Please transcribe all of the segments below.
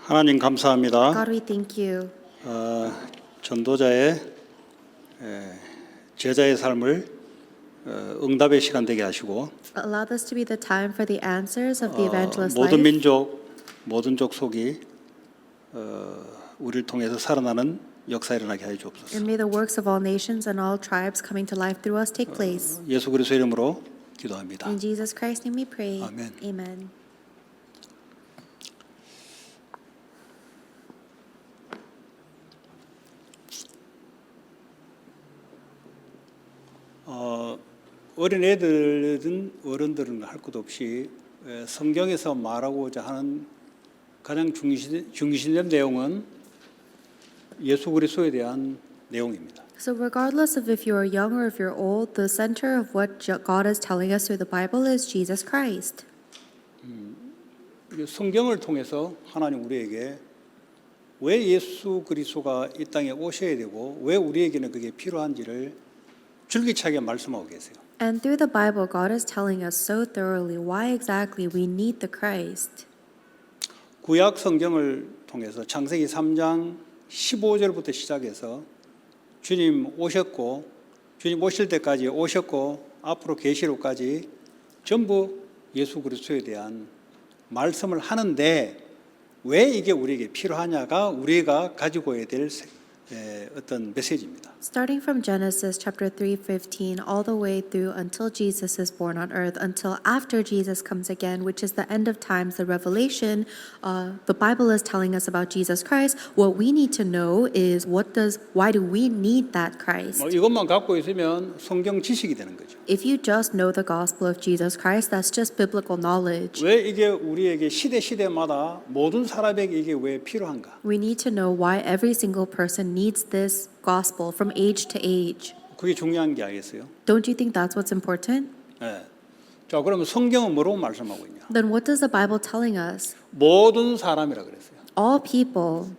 하나님 감사합니다. God, we thank you 전도자의 제자의 삶을 응답의 시간 되게 하시고 allow this to be the time for the answers of the evangelist 모든 life. 민족, 모든 족속이 우리를 통해서 살아나는 역사 일어나게 하여 주옵소서. And may the works of all nations and all tribes coming to life through us take place. 예수 그리스도 이름으로 기도합니다. In Jesus Christ's name we pray. 아멘. Amen. 어린 애들은 어른들은 할 것 없이 성경에서 말하고자 하는 가장 중심된 내용은 예수 그리스도에 대한 내용입니다. So regardless of if you're young or if you're old, the center of what God is telling us through the Bible is Jesus Christ. 성경을 통해서 하나님 우리에게 왜 예수 그리스도가 이 땅에 오셔야 되고 왜 우리에게는 그게 필요한지를 줄기차게 말씀하고 계세요. And through the Bible, God is telling us so thoroughly why exactly we need the Christ. 구약 성경을 통해서 창세기 3장 15절부터 시작해서 주님 오셨고 주님 오실 때까지 오셨고 앞으로 계시록까지 전부 예수 그리스도에 대한 말씀을 하는데 왜 이게 우리에게 필요하냐가 우리가 가지고 해야 될 어떤 메시지입니다. Starting from Genesis chapter 3:15 all the way through until Jesus is born on earth, until after Jesus comes again, which is the end of times, the revelation, the Bible is telling us about Jesus Christ. What we need to know is why do we need that Christ? 이것만 갖고 있으면 성경 지식이 되는 거죠. If you just know the gospel of Jesus Christ, that's just biblical knowledge. 왜 이게 우리에게 시대마다 모든 사람에게 이게 왜 필요한가? We need to know why every single person needs this gospel from age to age. 그게 중요한 게 아니겠어요? Don't you think that's what's important? 네. 자, 그러면 성경은 뭐라고 말씀하고 있냐? Then what is the Bible telling us? 모든 사람이라 그랬어요. All people.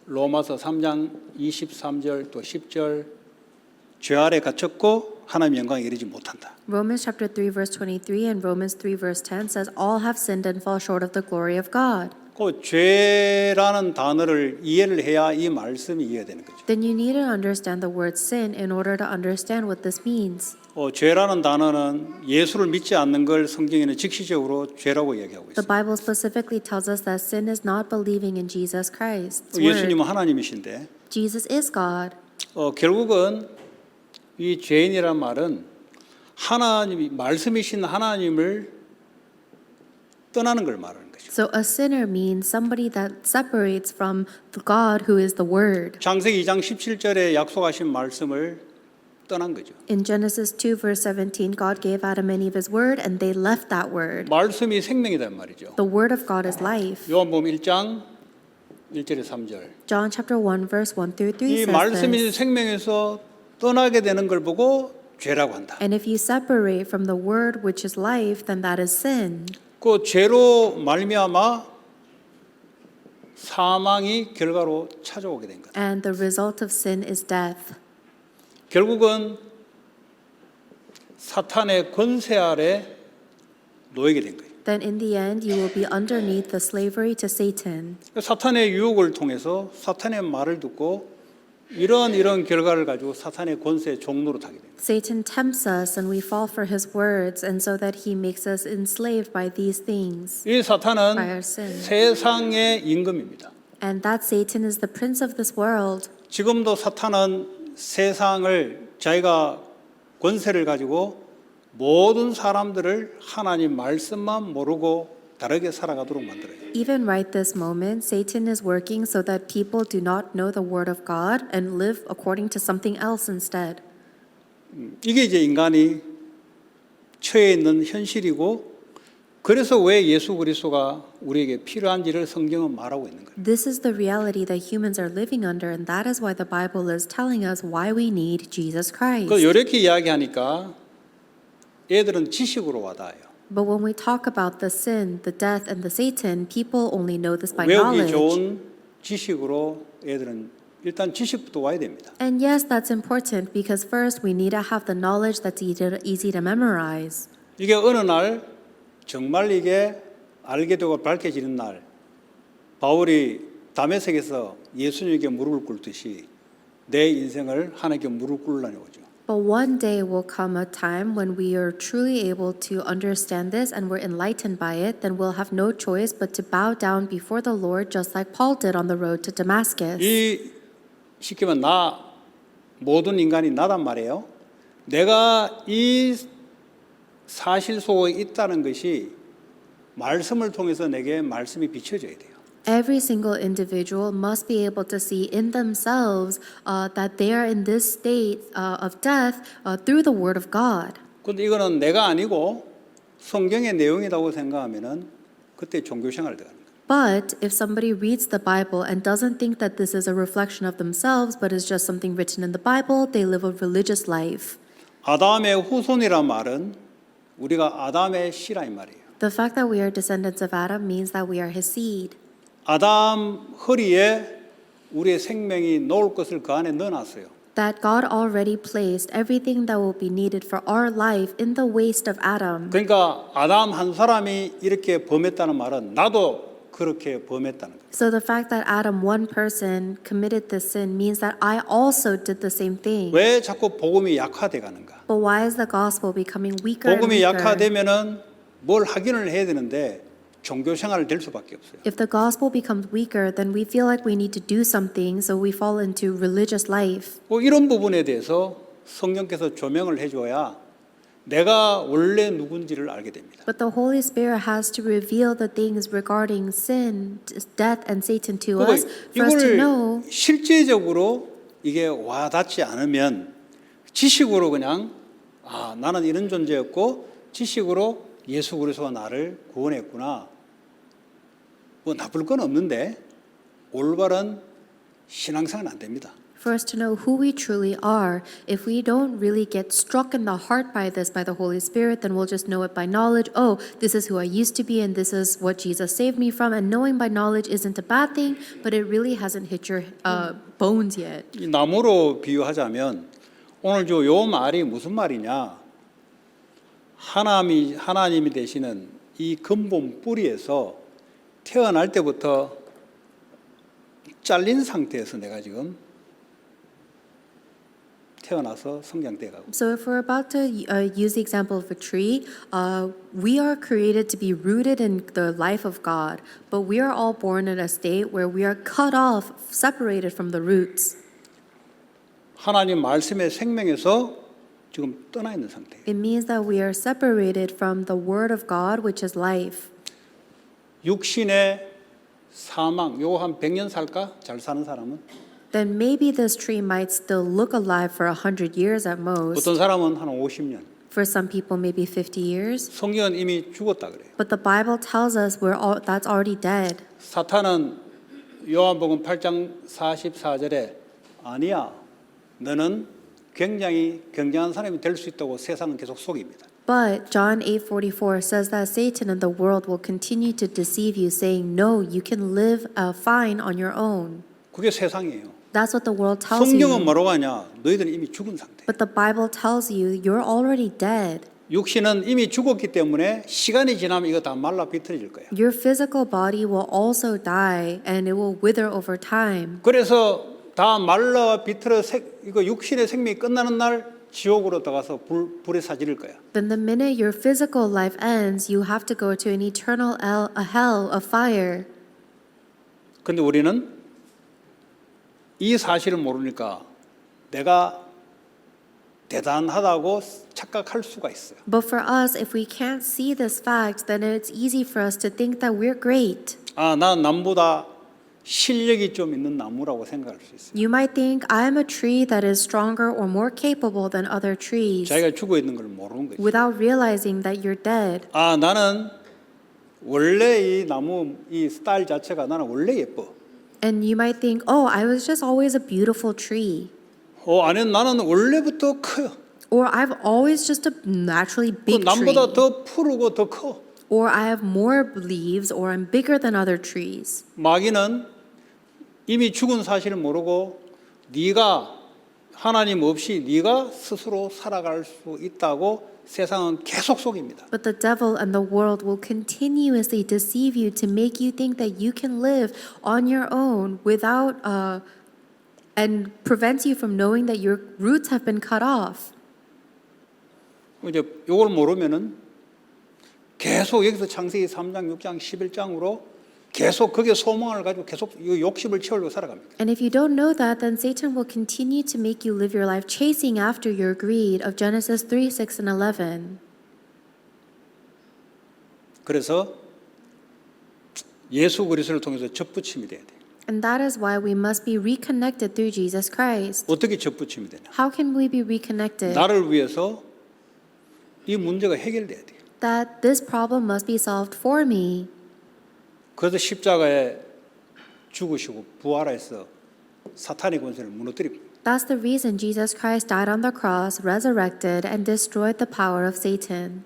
로마서 3장 23절 또 10절 죄 아래 갇혔고 하나님의 영광에 이르지 못한다. Romans chapter 3 verse 23 and Romans 3 verse 10 says all have sinned and fall short of the glory of God. 그 죄라는 단어를 이해를 해야 이 말씀이 이해가 되는 거죠. Then you need to understand the word sin in order to understand what this means. 죄라는 단어는 예수를 믿지 않는 걸 성경에는 직시적으로 죄라고 이야기하고 The 있어요. Bible specifically tells us that sin is not believing in Jesus Christ. 예수님은 하나님이신데 Jesus is God. 결국은 이 죄인이란 말은 하나님이 말씀이신 하나님을 떠나는 걸 말하는 거죠. So a sinner means somebody that separates from the God who is the Word. 창세기 2장 17절에 약속하신 말씀을 떠난 거죠. In Genesis 2 verse 17, God gave Adam and Eve His Word and they left that Word. 말씀이 생명이란 말이죠. The Word of God is life. 요한복음 1장 1절에 3절. John chapter 1 verse 1 through 3 이 says 말씀이 this. 생명에서 떠나게 되는 걸 보고 죄라고 한다. And if you separate from the Word which is life, then that is sin. 그 죄로 말미암아 사망이 결과로 찾아오게 된 거다. And the result of sin is death. 결국은 사탄의 권세 아래 놓이게 된 거예요. Then in the end, you will be underneath the slavery to Satan. 사탄의 유혹을 통해서 사탄의 말을 듣고 이런 결과를 가지고 사탄의 권세의 종로로 타게 됩니다. Satan tempts us and we fall for his words, and so that he makes us enslaved by these things. 이 By 사탄은 our sin. 세상의 임금입니다. And that Satan is the prince of this world. 지금도 사탄은 세상을 자기가 권세를 가지고 모든 사람들을 하나님 말씀만 모르고 다르게 살아가도록 만들어요. Even right this moment, Satan is working so that people do not know the word of God and live according to something else instead. 이게 이제 인간이 처해 있는 현실이고 그래서 왜 예수 그리스도가 우리에게 필요한지를 성경은 말하고 있는 거예요. This is the reality that humans are living under, and that is why the Bible is telling us why we need Jesus Christ. 이렇게 이야기하니까 애들은 지식으로 와닿아요. But when we talk about the sin, the death, and the Satan, people only know this by 외우기 knowledge. 좋은 지식으로 애들은 일단 지식부터 와야 됩니다. And yes, that's important because first we need to have the knowledge that's easy to memorize. 이게 어느 날 정말 이게 알게 되고 밝혀지는 날 바울이 다메섹에서 예수님에게 무릎을 꿇듯이 내 인생을 하나님께 무릎 꿇으려니 오죠. But one day will come a time when we are truly able to understand this and we're enlightened by it, then we'll have no choice but to bow down before the Lord just like Paul did on the road to Damascus. 이 쉽게 말하면 나 모든 인간이 나단 말이에요. 내가 이 사실 속에 있다는 것이 말씀을 통해서 내게 말씀이 비춰져야 돼요. Every single individual must be able to see in themselves that they are in this state of death through the Word of God. 근데 이거는 내가 아니고 성경의 내용이라고 생각하면은 그때 종교 생활을 들어가는 거예요. But if somebody reads the Bible and doesn't think that this is a reflection of themselves, but is just something written in the Bible, they live a religious life. 아담의 후손이란 말은 우리가 아담의 씨라 이 말이에요. The fact that we are descendants of Adam means that we are his seed. 아담 허리에 우리의 생명이 놓을 것을 그 안에 넣어놨어요. That God already placed everything that will be needed for our life in the waist of Adam. 그러니까 아담 한 사람이 이렇게 범했다는 말은 나도 그렇게 범했다는 거예요. So the fact that Adam, one person, committed this sin means that I also did the same thing. 왜 자꾸 복음이 약화돼 가는가? But why is the gospel becoming weaker and 복음이 weaker? 약화되면은 뭘 확인을 해야 되는데 종교 생활을 될 수밖에 없어요. If the gospel becomes weaker, then we feel like we need to do something, so we fall into religious life. 이런 부분에 대해서 성령께서 조명을 해줘야 내가 원래 누군지를 알게 됩니다. But the Holy Spirit has to reveal the things regarding sin, death, and Satan to us for us to know. 이걸 실제적으로 이게 와닿지 않으면 지식으로 그냥 나는 이런 존재였고 지식으로 예수 그리스도가 나를 구원했구나. 뭐 나쁠 건 없는데 올바른 신앙생활은 안 됩니다. For us to know who we truly are, if we don't really get struck in the heart by this, by the Holy Spirit, then we'll just know it by knowledge. Oh, this is who I used to be, and this is what Jesus saved me from. And knowing by knowledge isn't a bad thing, but it really hasn't hit your bones yet. 이 나무로 비유하자면 오늘 요 말이 무슨 말이냐? 하나님이 되시는 이 근본 뿌리에서 태어날 때부터 잘린 상태에서 내가 지금 태어나서 성장돼 가고. So if we're about to use the example of a tree, we are created to be rooted in the life of God, but we are all born in a state where we are cut off, separated from the roots. 하나님 말씀의 생명에서 지금 떠나 있는 상태예요. It means that we are separated from the Word of God, which is life. 육신의 사망, 요거 한 100년 살까? 잘 사는 사람은? Then maybe this tree might still look alive for 100 years at most. 어떤 사람은 한 50년. For some people, maybe 50 years. 성경은 이미 죽었다 그래요. But the Bible tells us that's already dead. 사탄은 요한복음 8장 44절에 아니야, 너는 굉장히 굉장한 사람이 될 수 있다고 세상은 계속 속입니다. But John 8:44 says that Satan and the world will continue to deceive you, saying, "No, you can live fine on your own." 그게 세상이에요. That's what the world tells 성경은 you. 뭐라고 하냐? 너희들은 이미 죽은 상태. But the Bible tells you you're already dead. 육신은 이미 죽었기 때문에 시간이 지나면 이거 다 말라 비틀어질 거야. Your physical body will also die, and it will wither over time. 그래서 다 말라 비틀어 이거 육신의 생명이 끝나는 날 지옥으로 들어가서 불에 사지를 거야. Then the minute your physical life ends, you have to go to an eternal hell of fire. 근데 우리는 이 사실을 모르니까 내가 대단하다고 착각할 수가 있어요. But for us, if we can't see this fact, then it's easy for us to think that we're great. 난 남보다 실력이 좀 있는 나무라고 생각할 수 있어요. You might think I'm a tree that is stronger or more capable than other trees 자기가 죽어 있는 걸 모르는 거죠. without realizing that you're dead. 나는 원래 이 나무 이 스타일 자체가 나는 원래 예뻐. And you might think, oh, I was just always a beautiful tree. 아니면 나는 원래부터 커요. Or I've always just a naturally big tree. 남보다 더 푸르고 더 커. Or I have more leaves, or I'm bigger than other trees. 마귀는 이미 죽은 사실을 모르고 네가 하나님 없이 네가 스스로 살아갈 수 있다고 세상은 계속 속입니다. But the devil and the world will continuously deceive you to make you think that you can live on your own without, and prevents you from knowing that your roots have been cut off. 이제 이걸 모르면은 계속 여기서 창세기 3장, 6장, 11장으로 계속 거기에 소망을 가지고 계속 이 욕심을 채우려고 살아갑니다. And if you don't know that, then Satan will continue to make you live your life chasing after your greed of Genesis 3, 6, and 11. 그래서 예수 그리스도를 통해서 접붙임이 돼야 돼요. And that is why we must be reconnected through Jesus Christ. 어떻게 접붙임이 되냐? How can we be reconnected? 나를 위해서 이 문제가 해결돼야 돼요. That this problem must be solved for me. 그래서 십자가에 죽으시고 부활해서 사탄의 권세를 무너뜨립니다. That's the reason Jesus Christ died on the cross, resurrected, and destroyed the power of Satan.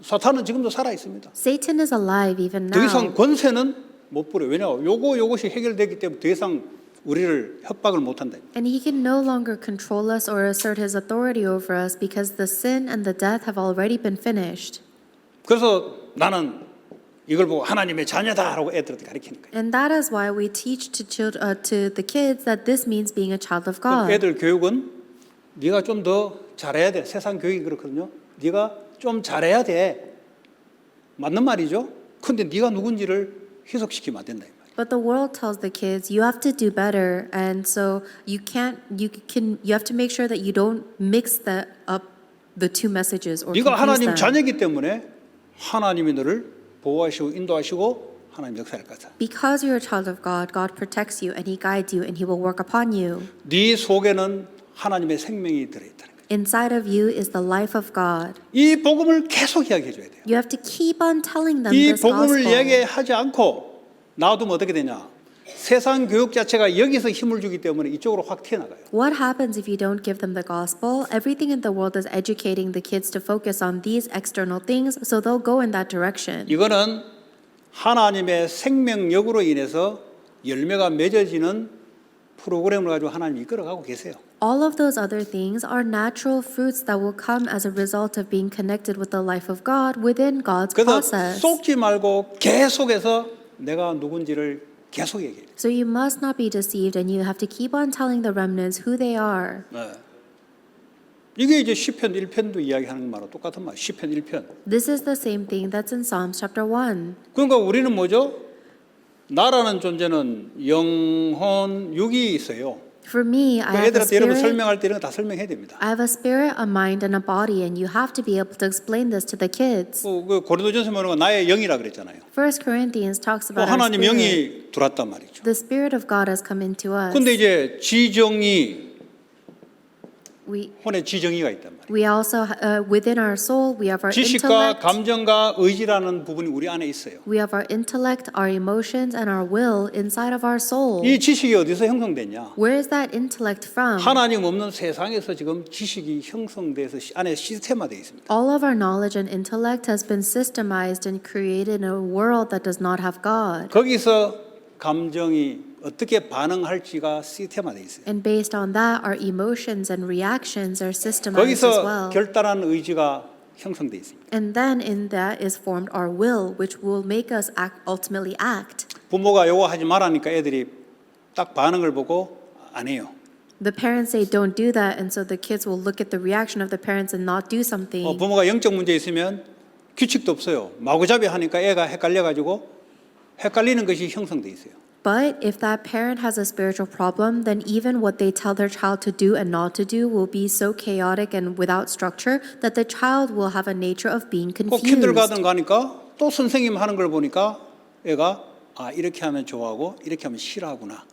사탄은 지금도 살아 있습니다. Satan is alive even 더 이상 now. 권세는 못 부려. 왜냐하면 요것이 해결되기 때문에 더 이상 우리를 협박을 못 한다. And he can no longer control us or assert his authority over us because the sin and the death have already been finished. 그래서 나는 이걸 보고 하나님의 자녀다라고 애들한테 가르치는 거예요. And that is why we teach to the kids that this means being a child of God. 애들 교육은 네가 좀 더 잘해야 돼. 세상 교육이 그렇거든요. 네가 좀 잘해야 돼. 맞는 말이죠. 근데 네가 누군지를 희석시키면 안 된다. But the world tells the kids you have to do better, and so you have to make sure that you don't mix the two messages or 네가 confuse 하나님 them. 자녀이기 때문에 하나님이 너를 보호하시고 인도하시고 하나님 역사할 거다. Because you're a child of God, God protects you and He guides you and He will work upon you. 네 속에는 하나님의 생명이 들어있다는 거예요. Inside of you is the life of God. 이 복음을 계속 이야기해 줘야 돼요. You have to keep on telling them 이 this 복음을 gospel. 이야기하지 않고 놔두면 어떻게 되냐? 세상 교육 자체가 여기서 힘을 주기 때문에 이쪽으로 확 튀어나가요. What happens if you don't give them the gospel? Everything in the world is educating the kids to focus on these external things, so they'll go in that direction. 이거는 하나님의 생명력으로 인해서 열매가 맺어지는 프로그램을 가지고 하나님이 이끌어가고 계세요. All of those other things are natural fruits that will come as a result of being connected with the life of God within God's 그래서 process. 속지 말고 계속해서 내가 누군지를 계속 얘기해요. So you must not be deceived and you have to keep on telling the remnants who they are. 네. 이게 이제 시편 1편도 이야기하는 말하고 똑같은 말. 시편 1편. This is the same thing that's in Psalms chapter 1. 그러니까 우리는 뭐죠? 나라는 존재는 영혼, 육이 있어요. For me, I 그 have a 애들한테 여러분 spirit, 설명할 때 이런 거 다 설명해야 됩니다. I have a spirit, a mind, and a body, and you have to be able to explain this to the kids. 그 고린도전서 보는 거 나의 영이라 그랬잖아요. 1 Corinthians talks about our 하나님 spirit. 영이 들어왔단 말이죠. The spirit of God has come into us. 근데 이제 지정이 We 혼에 지정이가 있단 말이에요. we also within our soul we have our 지식과 intellect. 감정과 의지라는 부분이 우리 안에 있어요. We have our intellect, our emotions, and our will inside of our soul. 이 지식이 어디서 형성됐냐? Where is that intellect from? 하나님 없는 세상에서 지금 지식이 형성돼서 안에 시스템화되어 있습니다. All of our knowledge and intellect has been systemized and created in a world that does not have God. 거기서 감정이 어떻게 반응할지가 시스템화되어 있어요. And based on that, our emotions and reactions are systemized as 거기서 well. 결단한 의지가 형성되어 있습니다. And then in that is formed our will, which will make us ultimately act. 부모가 요거 하지 말라니까 애들이 딱 반응을 보고 안 해요. The parents say don't do that, and so the kids will look at the reaction of the parents and not do something. 부모가 영적 문제 있으면 규칙도 없어요. 마구잡이 하니까 애가 헷갈려가지고 헷갈리는 것이 형성되어 있어요. But if that parent has a spiritual problem, then even what they tell their child to do and not to do will be so chaotic and without structure that the child will have a nature of being 꼭 confused. 킨들가든 가니까 또 선생님 하는 걸 보니까 애가 이렇게 하면 좋아하고 이렇게 하면 싫어하구나.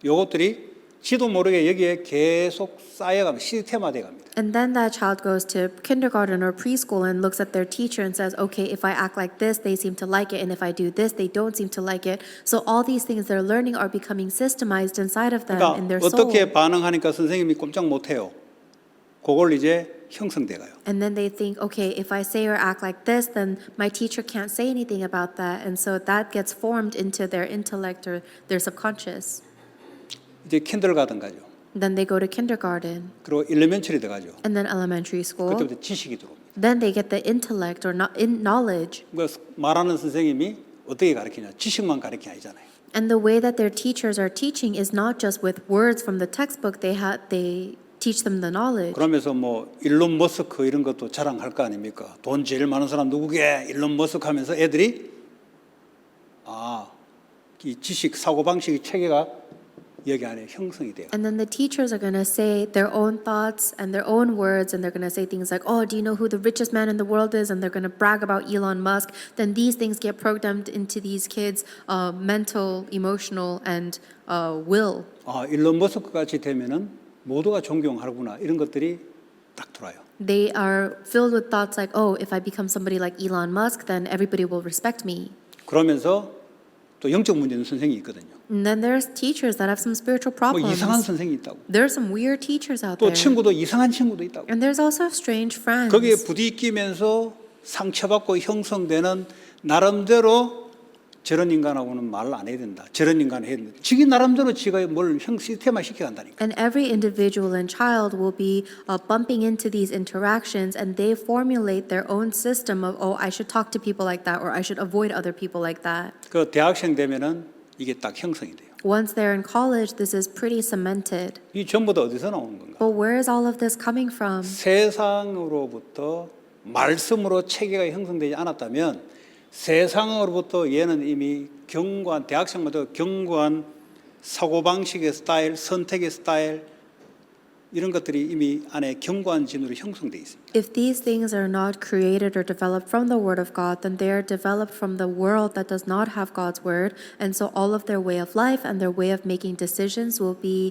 요것들이 지도 모르게 여기에 계속 쌓여가면 시스템화돼 갑니다. And then that child goes to kindergarten or preschool and looks at their teacher and says, okay, if I act like this, they seem to like it. And if I do this, they don't seem to like it. So all these things they're learning are becoming systemized inside of them in their 그러니까 soul. 어떻게 반응하니까 선생님이 꼼짝 못해요. 그걸 이제 형성돼 가요. And then they think, okay, if I say or act like this, then my teacher can't say anything about that. And so that gets formed into their intellect or their subconscious. 이제 킨들가든 가죠. Then they go to kindergarten 그리고 엘리멘처리 들어가죠. and then elementary school. 그때부터 지식이 들어옵니다. Then they get the intellect or knowledge. 그러니까 말하는 선생님이 어떻게 가르치냐? 지식만 가르치는 게 아니잖아요. And the way that their teachers are teaching is not just with words from the textbook. They teach them the knowledge. 그러면서 뭐 일론 머스크 이런 것도 자랑할 거 아닙니까? 돈 제일 많은 사람 누구게? 일론 머스크 하면서 애들이 이 지식 사고 방식의 체계가 여기 안에 형성이 돼요. And then the teachers are going to say their own thoughts and their own words, and they're going to say things like, "Oh, do you know who the richest man in the world is?" And they're going to brag about Elon Musk. Then these things get programmed into these kids' mental, emotional, and will. 일론 머스크 같이 되면은 모두가 존경하구나 이런 것들이 딱 들어와요. They are filled with thoughts like, "Oh, if I become somebody like Elon Musk, then everybody will respect me." 그러면서 또 영적 문제 있는 선생님이 있거든요. And then there's teachers that have some spiritual 뭐 problems. 이상한 선생님이 있다고. There are some weird teachers out 또 there. 친구도 이상한 친구도 있다고. And there's also strange friends. 거기에 부딪히면서 상처받고 형성되는 나름대로 저런 인간하고는 말을 안 해야 된다. 저런 인간을 해야 된다. 지기 나름대로 지가 뭘 시스템화 시켜간다니까. And every individual and child will be bumping into these interactions, and they formulate their own system of, oh, I should talk to people like that, or I should avoid other people like that. 그 대학생 되면은 이게 딱 형성이 돼요. Once they're in college, this is pretty cemented. 이 전부 다 어디서 나오는 건가? But where is all of this coming from? 세상으로부터 말씀으로 체계가 형성되지 않았다면 세상으로부터 얘는 이미 견고한 대학생부터 견고한 사고방식의 스타일, 선택의 스타일 이런 것들이 이미 안에 견고한 진으로 형성되어 있습니다. If these things are not created or developed from the Word of God, then they are developed from the world that does not have God's Word. And so all of their way of life and their way of making decisions will be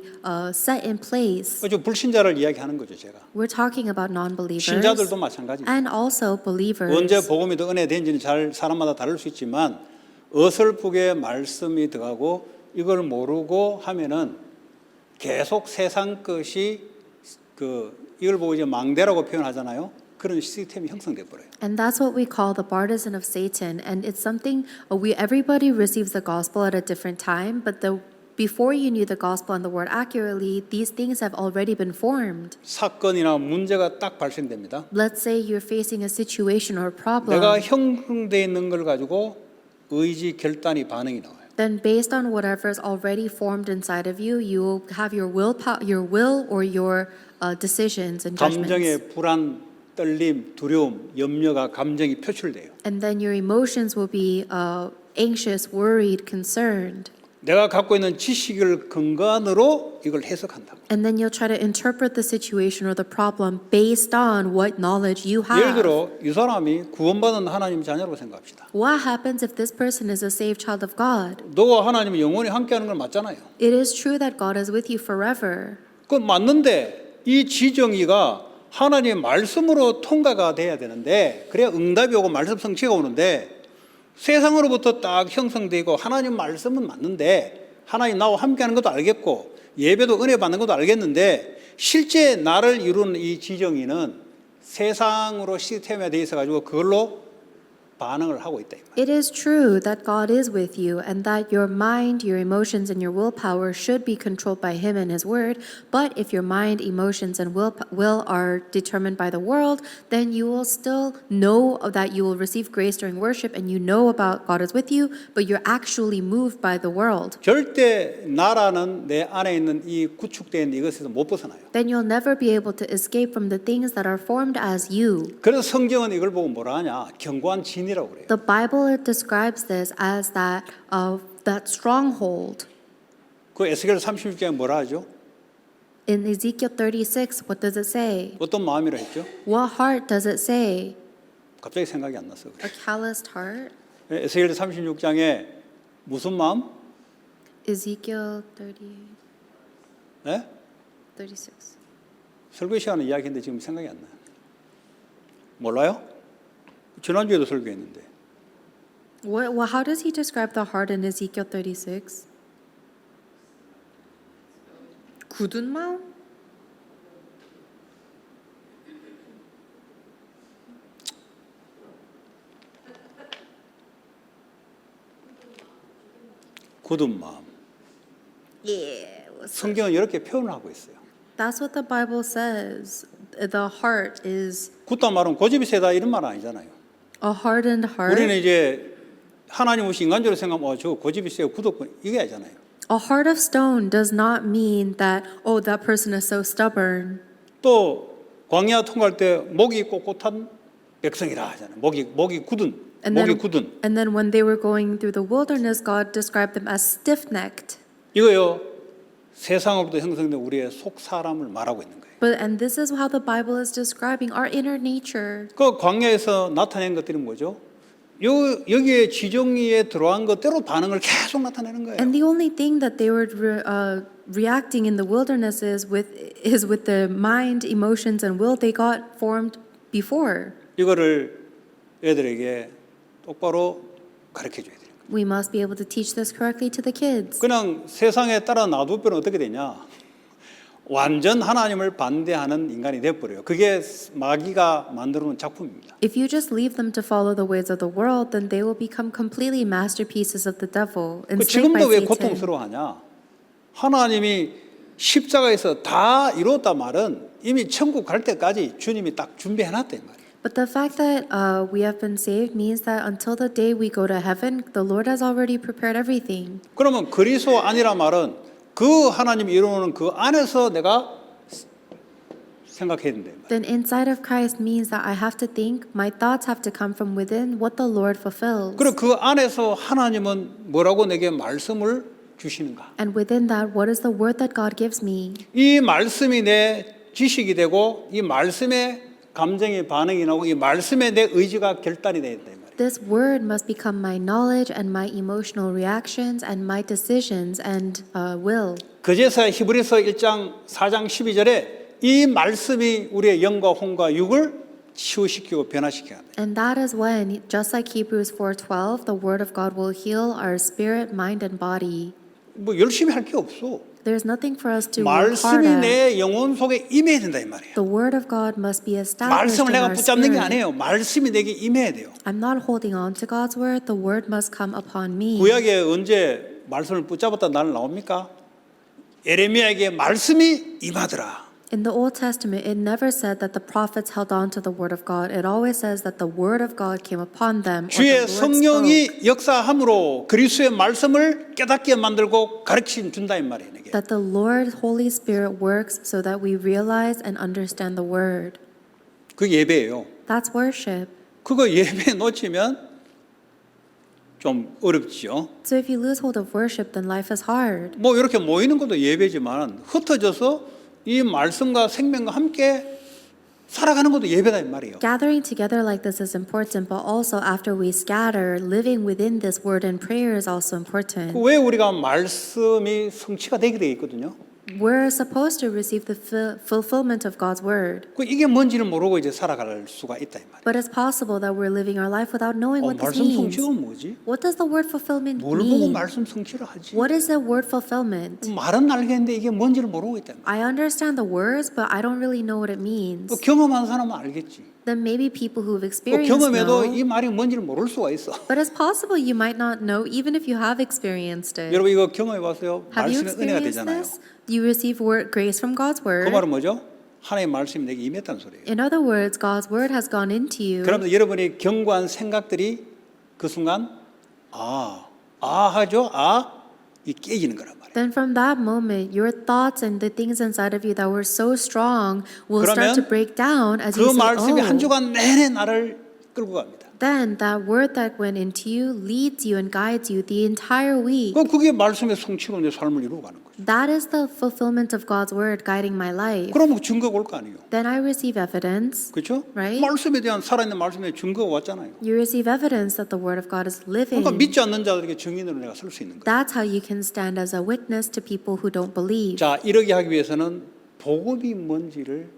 set in place. 좀 불신자를 이야기하는 거죠, 제가. We're talking about non-believers 신자들도 마찬가지입니다. and also believers. 언제 복음이 더 은혜 된지는 잘 사람마다 다를 수 있지만 어설프게 말씀이 들어가고 이걸 모르고 하면은 계속 세상 것이 이걸 보고 이제 망대라고 표현하잖아요. 그런 시스템이 형성돼 버려요. And that's what we call the partisan of Satan. And it's something everybody receives the gospel at a different time, but before you knew the gospel and the word accurately, these things have already been formed. 사건이나 문제가 딱 발생됩니다. Let's say you're facing a situation or a problem. 내가 형성돼 있는 걸 가지고 의지, 결단이 반응이 나와요. Then based on whatever is already formed inside of you, you will have your will or your decisions and judgments. 감정의 불안, 떨림, 두려움, 염려가 감정이 표출돼요. And then your emotions will be anxious, worried, concerned. 내가 갖고 있는 지식을 근간으로 이걸 해석한다고. And then you'll try to interpret the situation or the problem based on what knowledge you have. 예를 들어 이 사람이 구원받은 하나님 자녀라고 생각합시다. What happens if this person is a saved child of God? 너와 하나님이 영원히 함께하는 건 맞잖아요. It is true that God is with you forever. 그건 맞는데 이 지정의가 하나님의 말씀으로 통과가 돼야 되는데 그래야 응답이 오고 말씀 성취가 오는데 세상으로부터 딱 형성되고 하나님 말씀은 맞는데 하나님 나와 함께하는 것도 알겠고 예배도 은혜 받는 것도 알겠는데 실제 나를 이루는 이 지정의는 세상으로 시스템에 돼 있어가지고 그걸로 반응을 하고 있다. It is true that God is with you and that your mind, your emotions, and your willpower should be controlled by Him and His Word. But if your mind, emotions, and will are determined by the world, then you will still know that you will receive grace during worship and you know about God is with you, but you're actually moved by the world. 절대 나라는 내 안에 있는 이 구축된 이것에서 못 벗어나요. Then you'll never be able to escape from the things that are formed as you. 그래서 성경은 이걸 보고 뭐라 하냐? 견고한 진이라고 그래요. The Bible describes this as that stronghold. 그 에스겔 36장에 뭐라 하죠? In Ezekiel 36, what does it say? 어떤 마음이라 했죠? What heart does it say? 갑자기 생각이 안 나서 그래. A calloused heart? 에스겔 36장에 무슨 마음? Ezekiel 38, 네? 36. 설교 시간에 이야기했는데 지금 생각이 안 나요. 몰라요? 지난주에도 설교했는데. How does he describe the heart in Ezekiel 36? 굳은 마음? 굳은 마음. Yeah, 성경은 이렇게 표현하고 있어요. That's what the Bible says. The heart is 굳단 말은 고집이 세다 이런 말 아니잖아요. a hardened heart. 우리는 이제 하나님 없이 인간적으로 생각하면 저 고집이 세고 굳었고 이게 아니잖아요. A heart of stone does not mean that, oh, that person is so stubborn. 또 광야 통과할 때 목이 꼿꼿한 백성이라 하잖아요. 목이 굳은 And 목이 then, 굳은 and then when they were going through the wilderness, God described them as stiff-necked. 이거요. 세상으로부터 형성된 우리의 속 사람을 말하고 있는 거예요. And this is how the Bible is describing our inner nature. 그 광야에서 나타낸 것들이 뭐죠? 여기에 지정의에 들어간 것대로 반응을 계속 나타내는 거예요. And the only thing that they were reacting in the wilderness is with the mind, emotions, and will they got formed before. 이거를 애들에게 똑바로 가르쳐 줘야 돼요. We must be able to teach this correctly to the kids. 그냥 세상에 따라 놔두면 어떻게 되냐? 완전 하나님을 반대하는 인간이 돼버려요. 그게 마귀가 만들어놓은 작품입니다. If you just leave them to follow the ways of the world, then they will become completely masterpieces of the devil, enslaved by 지금도 왜 Satan. 고통스러워하냐? 하나님이 십자가에서 다 이뤘단 말은 이미 천국 갈 때까지 주님이 딱 준비해놨단 말이에요. But the fact that we have been saved means that until the day we go to heaven, the Lord has already prepared everything. 그러면 그리스도 아니란 말은 그 하나님이 이루는 그 안에서 내가 생각해야 된다. Then inside of Christ means that I have to think, my thoughts have to come from within what the Lord fulfills. 그리고 그 안에서 하나님은 뭐라고 내게 말씀을 주시는가? And within that, what is the word that God gives me? 이 말씀이 내 지식이 되고 이 말씀에 감정의 반응이 나오고 이 말씀에 내 의지가 결단이 돼야 된다. This word must become my knowledge and my emotional reactions and my decisions and will. 그제서야 히브리서 1장 4장 12절에 이 말씀이 우리의 영과 혼과 육을 치유시키고 변화시켜야 돼. And that is when, just like Hebrews 4:12, the word of God will heal our spirit, mind, and body. 뭐 열심히 할 게 없어. There's nothing for us to work hard 말씀이 at. 내 영혼 속에 임해야 된다 이 말이에요. The word of God must be established 말씀을 in 내가 our 붙잡는 게 spirit. 아니에요. 말씀이 내게 임해야 돼요. I'm not holding on to God's word. The word must come upon me. 구약에 언제 말씀을 붙잡았다 날 나옵니까? 예레미야에게 말씀이 임하더라. In the Old Testament, it never said that the prophets held on to the word of God. It always says that the word of God came upon them. Or the 주의 Lord spoke. 성령이 역사함으로 그리스도의 말씀을 깨닫게 만들고 가르쳐 준다 이 말이에요. 이게. That the Lord Holy Spirit works so that we realize and understand the word. 그 예배예요. That's worship. 그거 예배 놓치면 좀 어렵죠. So if you lose hold of worship, then life is hard. 뭐 이렇게 모이는 것도 예배지만 흩어져서 이 말씀과 생명과 함께 살아가는 것도 예배다 이 말이에요. Gathering together like this is important, but also after we scatter, living within this word and prayer is also important. 왜 우리가 말씀이 성취가 되게 돼 있거든요. We're supposed to receive the fulfillment of God's word. 그 이게 뭔지를 모르고 이제 살아갈 수가 있다 이 말이에요. But it's possible that we're living our life without knowing what this 말씀 means. 성취가 뭐지? What does the word fulfillment 뭘 보고 mean? 말씀 성취를 하지? What is the word fulfillment? 말은 알겠는데 이게 뭔지를 모르고 있다. I understand the words, but I don't really know what it means. 경험한 사람은 알겠지. Then maybe people who've 그 experienced 경험해도 know. 이 말이 뭔지를 모를 수가 있어. But it's possible you might not know even if you have experienced it. 여러분 이거 경험해 봤어요? Have you 말씀의 은혜가 experienced 되잖아요. this? You receive grace from God's 그 word. 말은 뭐죠? 하나님의 말씀이 내게 임했다는 소리예요. In other words, God's word has gone into you. 그러면서 여러분이 경고한 생각들이 그 순간 하죠? 이 깨지는 거란 말이에요. Then from that moment, your thoughts and the things inside of you that were so strong will start to 그러면 break down as 그 you say, 말씀이 한 oh. 주간 내내 나를 끌고 갑니다. Then that word that went into you leads you and guides you the entire week. 그게 말씀의 성취로 내 삶을 이루어 가는 거죠. That is the fulfillment of God's word guiding my life. 그러면 증거가 올 거 아니에요. Then I receive evidence. 그렇죠? Right. 말씀에 대한 살아있는 말씀에 증거가 왔잖아요. You receive evidence that the word of God is living. 그러니까 믿지 않는 자들에게 증인으로 내가 설 수 있는 거예요. That's how you can stand as a witness to people who don't believe. 자, 이러게 하기 위해서는 복음이 뭔지를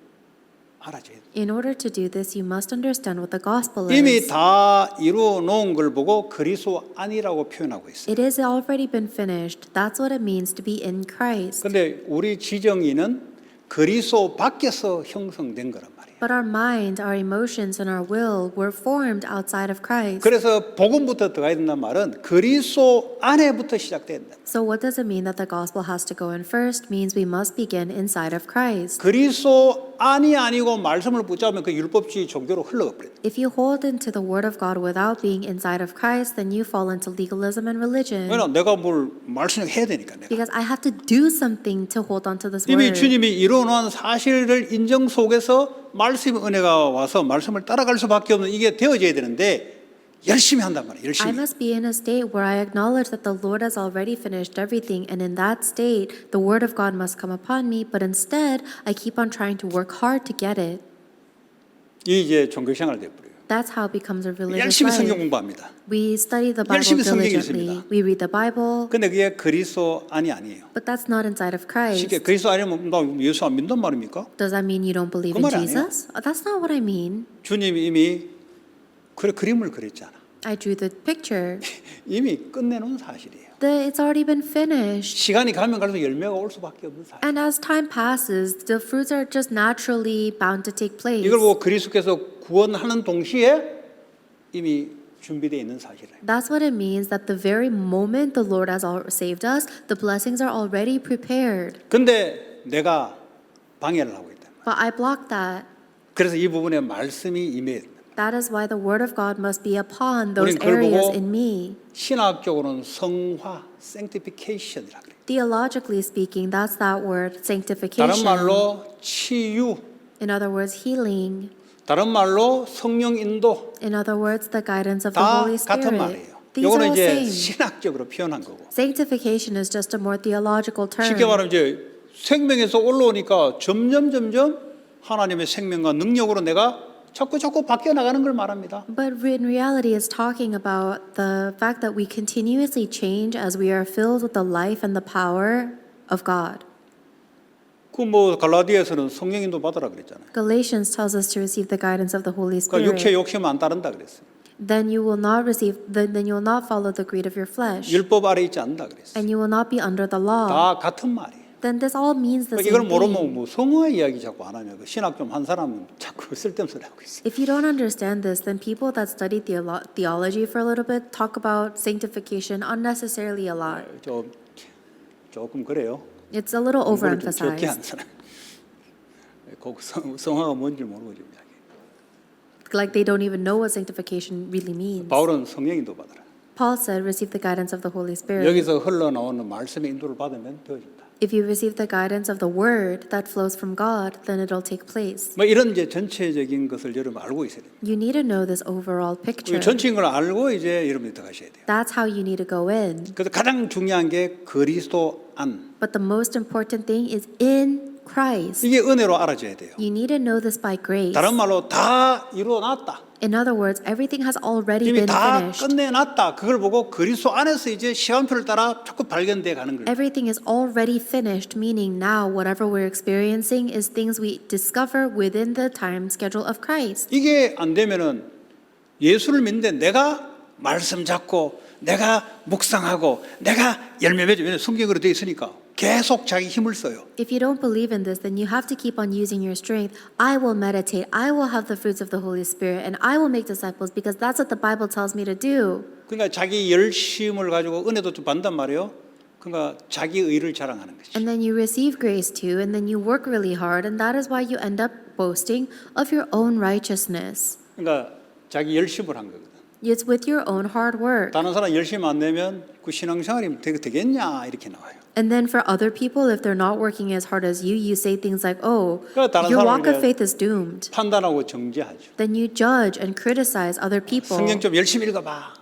알아줘야 돼요. In order to do this, you must understand what the gospel 이미 is. 다 이루어 놓은 걸 보고 그리스도 안이라고 표현하고 있어요. It has already been finished. That's what it means to be in Christ. 그런데 우리 지정의는 그리스도 밖에서 형성된 거란 말이에요. But our mind, our emotions, and our will were formed outside of Christ. 그래서 복음부터 들어가야 된다는 말은 그리스도 안에부터 시작된다. So what does it mean that the gospel has to go in first? Means we must begin inside of Christ. 그리스도 안이 아니고 말씀을 붙잡으면 그 율법주의 종교로 흘러가 버려요. If you hold into the word of God without being inside of Christ, then you fall into legalism and religion. 왜냐 내가 뭘 말씀을 해야 되니까 내가. Because I have to do something to hold on to this 이미 word. 주님이 이루어놓은 사실을 인정 속에서 말씀의 은혜가 와서 말씀을 따라갈 수밖에 없는 이게 되어져야 되는데 열심히 한단 말이에요. I 열심히. must be in a state where I acknowledge that the Lord has already finished everything, and in that state, the word of God must come upon me, but instead, I keep on trying to work hard to get it. 이게 종교생활 돼버려요. That's how it becomes a religious 열심히 성경 life. 공부합니다. We study the Bible 열심히 성경 diligently. 읽습니다. We read the Bible, 근데 그게 그리스도 안이 아니에요. but that's not inside of Christ. 쉽게 그리스도 아니면 나 예수 안 믿는 말입니까? Does that mean you don't believe 그 in 말이 아니에요. Jesus? That's not what I mean. 주님이 이미 그림을 그렸잖아. I drew the picture. 이미 끝내놓은 사실이에요. It's already been finished. 시간이 가면 갈수록 열매가 올 수밖에 없는 사실. And as time passes, the fruits are just naturally bound to take place. 이걸 보고 그리스도께서 구원하는 동시에 이미 준비되어 있는 사실이에요. That's what it means that the very moment the Lord has saved us, the blessings are already prepared. 근데 내가 방해를 하고 있다. But I block that. 그래서 이 부분에 말씀이 임해야 된다. That is why the word of God must be upon those 우린 그걸 areas 보고 in me. 신학적으로는 성화, sanctification이라 그래요. Theologically speaking, that's that word, 다른 sanctification. 말로 치유, In other words, healing. 다른 말로 성령 인도 In other words, the guidance of the 다 Holy 같은 Spirit. 말이에요. These are 이거는 the 이제 same. 신학적으로 표현한 거고. Sanctification is just a more theological term. 쉽게 말하면 이제 생명에서 올라오니까 점점 하나님의 생명과 능력으로 내가 자꾸 바뀌어 나가는 걸 말합니다. But in reality, it's talking about the fact that we continuously change as we are filled with the life and the power of God. 그 뭐 갈라디아에서는 성령 인도 받으라 그랬잖아요. Galatians tells us to receive the guidance of the Holy 그러니까 육체 Spirit. 욕심 안 따른다 그랬어요. Then you will not follow the greed of your flesh, 율법 아래 있지 않는다 그랬어요. and you will not be under the law. 다 같은 말이에요. Then this all means the 이걸 same 모르면 thing. 뭐 성화의 이야기 자꾸 안 하면 그 신학 좀 한 사람은 자꾸 쓸데없는 소리 하고 있어요. If you don't understand this, then people that study theology for a little bit talk about sanctification unnecessarily a lot. 조금 그래요. It's a little 공부를 좀 적게 overemphasized. 하는 사람. 성화가 뭔지 모르고 좀 이야기. Like they don't even know what sanctification really means. 바울은 성령 인도 받으라. Paul said, receive the guidance of the Holy Spirit. 여기서 흘러나오는 말씀의 인도를 받으면 되어진다. If you receive the guidance of the word that flows from God, then it'll take place. 뭐 이런 이제 전체적인 것을 여러분 알고 있어야 돼요. You need to know this overall picture. 전체인 걸 알고 이제 여러분이 들어가셔야 돼요. That's how you need to go in. 그래서 가장 중요한 게 그리스도 안. But the most important thing is in Christ. 이게 은혜로 알아져야 돼요. You need to know this by grace. 다른 말로 다 이루어놨다. In other words, everything has already 이미 been 다 finished. 끝내놨다. 그걸 보고 그리스도 안에서 이제 시간표를 따라 자꾸 발견돼 가는 거예요. Everything is already finished, meaning now whatever we're experiencing is things we discover within the time schedule of Christ. 이게 안 되면은 예수를 믿는데 내가 말씀 잡고 내가 묵상하고 내가 열매 맺어. 왜냐면 성경으로 되어 있으니까 계속 자기 힘을 써요. If you don't believe in this, then you have to keep on using your strength. I will meditate. I will have the fruits of the Holy Spirit, and I will make disciples because that's what the Bible tells me to do. 그러니까 자기 열심을 가지고 은혜도 좀 받단 말이에요. 그러니까 자기 의를 자랑하는 거지. And then you receive grace too, and then you work really hard, and that is why you end up boasting of your own righteousness. 그러니까 자기 열심을 한 거거든. It's with your own hard work. 다른 사람 열심 안 내면 그 신앙생활이 되겠냐 이렇게 나와요. And then for other people, if they're not working as hard as you say things like, oh, 그러니까 다른 your walk of 사람을 faith is doomed. 판단하고 정죄하죠. Then you judge and criticize other people. 성경 좀 열심히 읽어봐.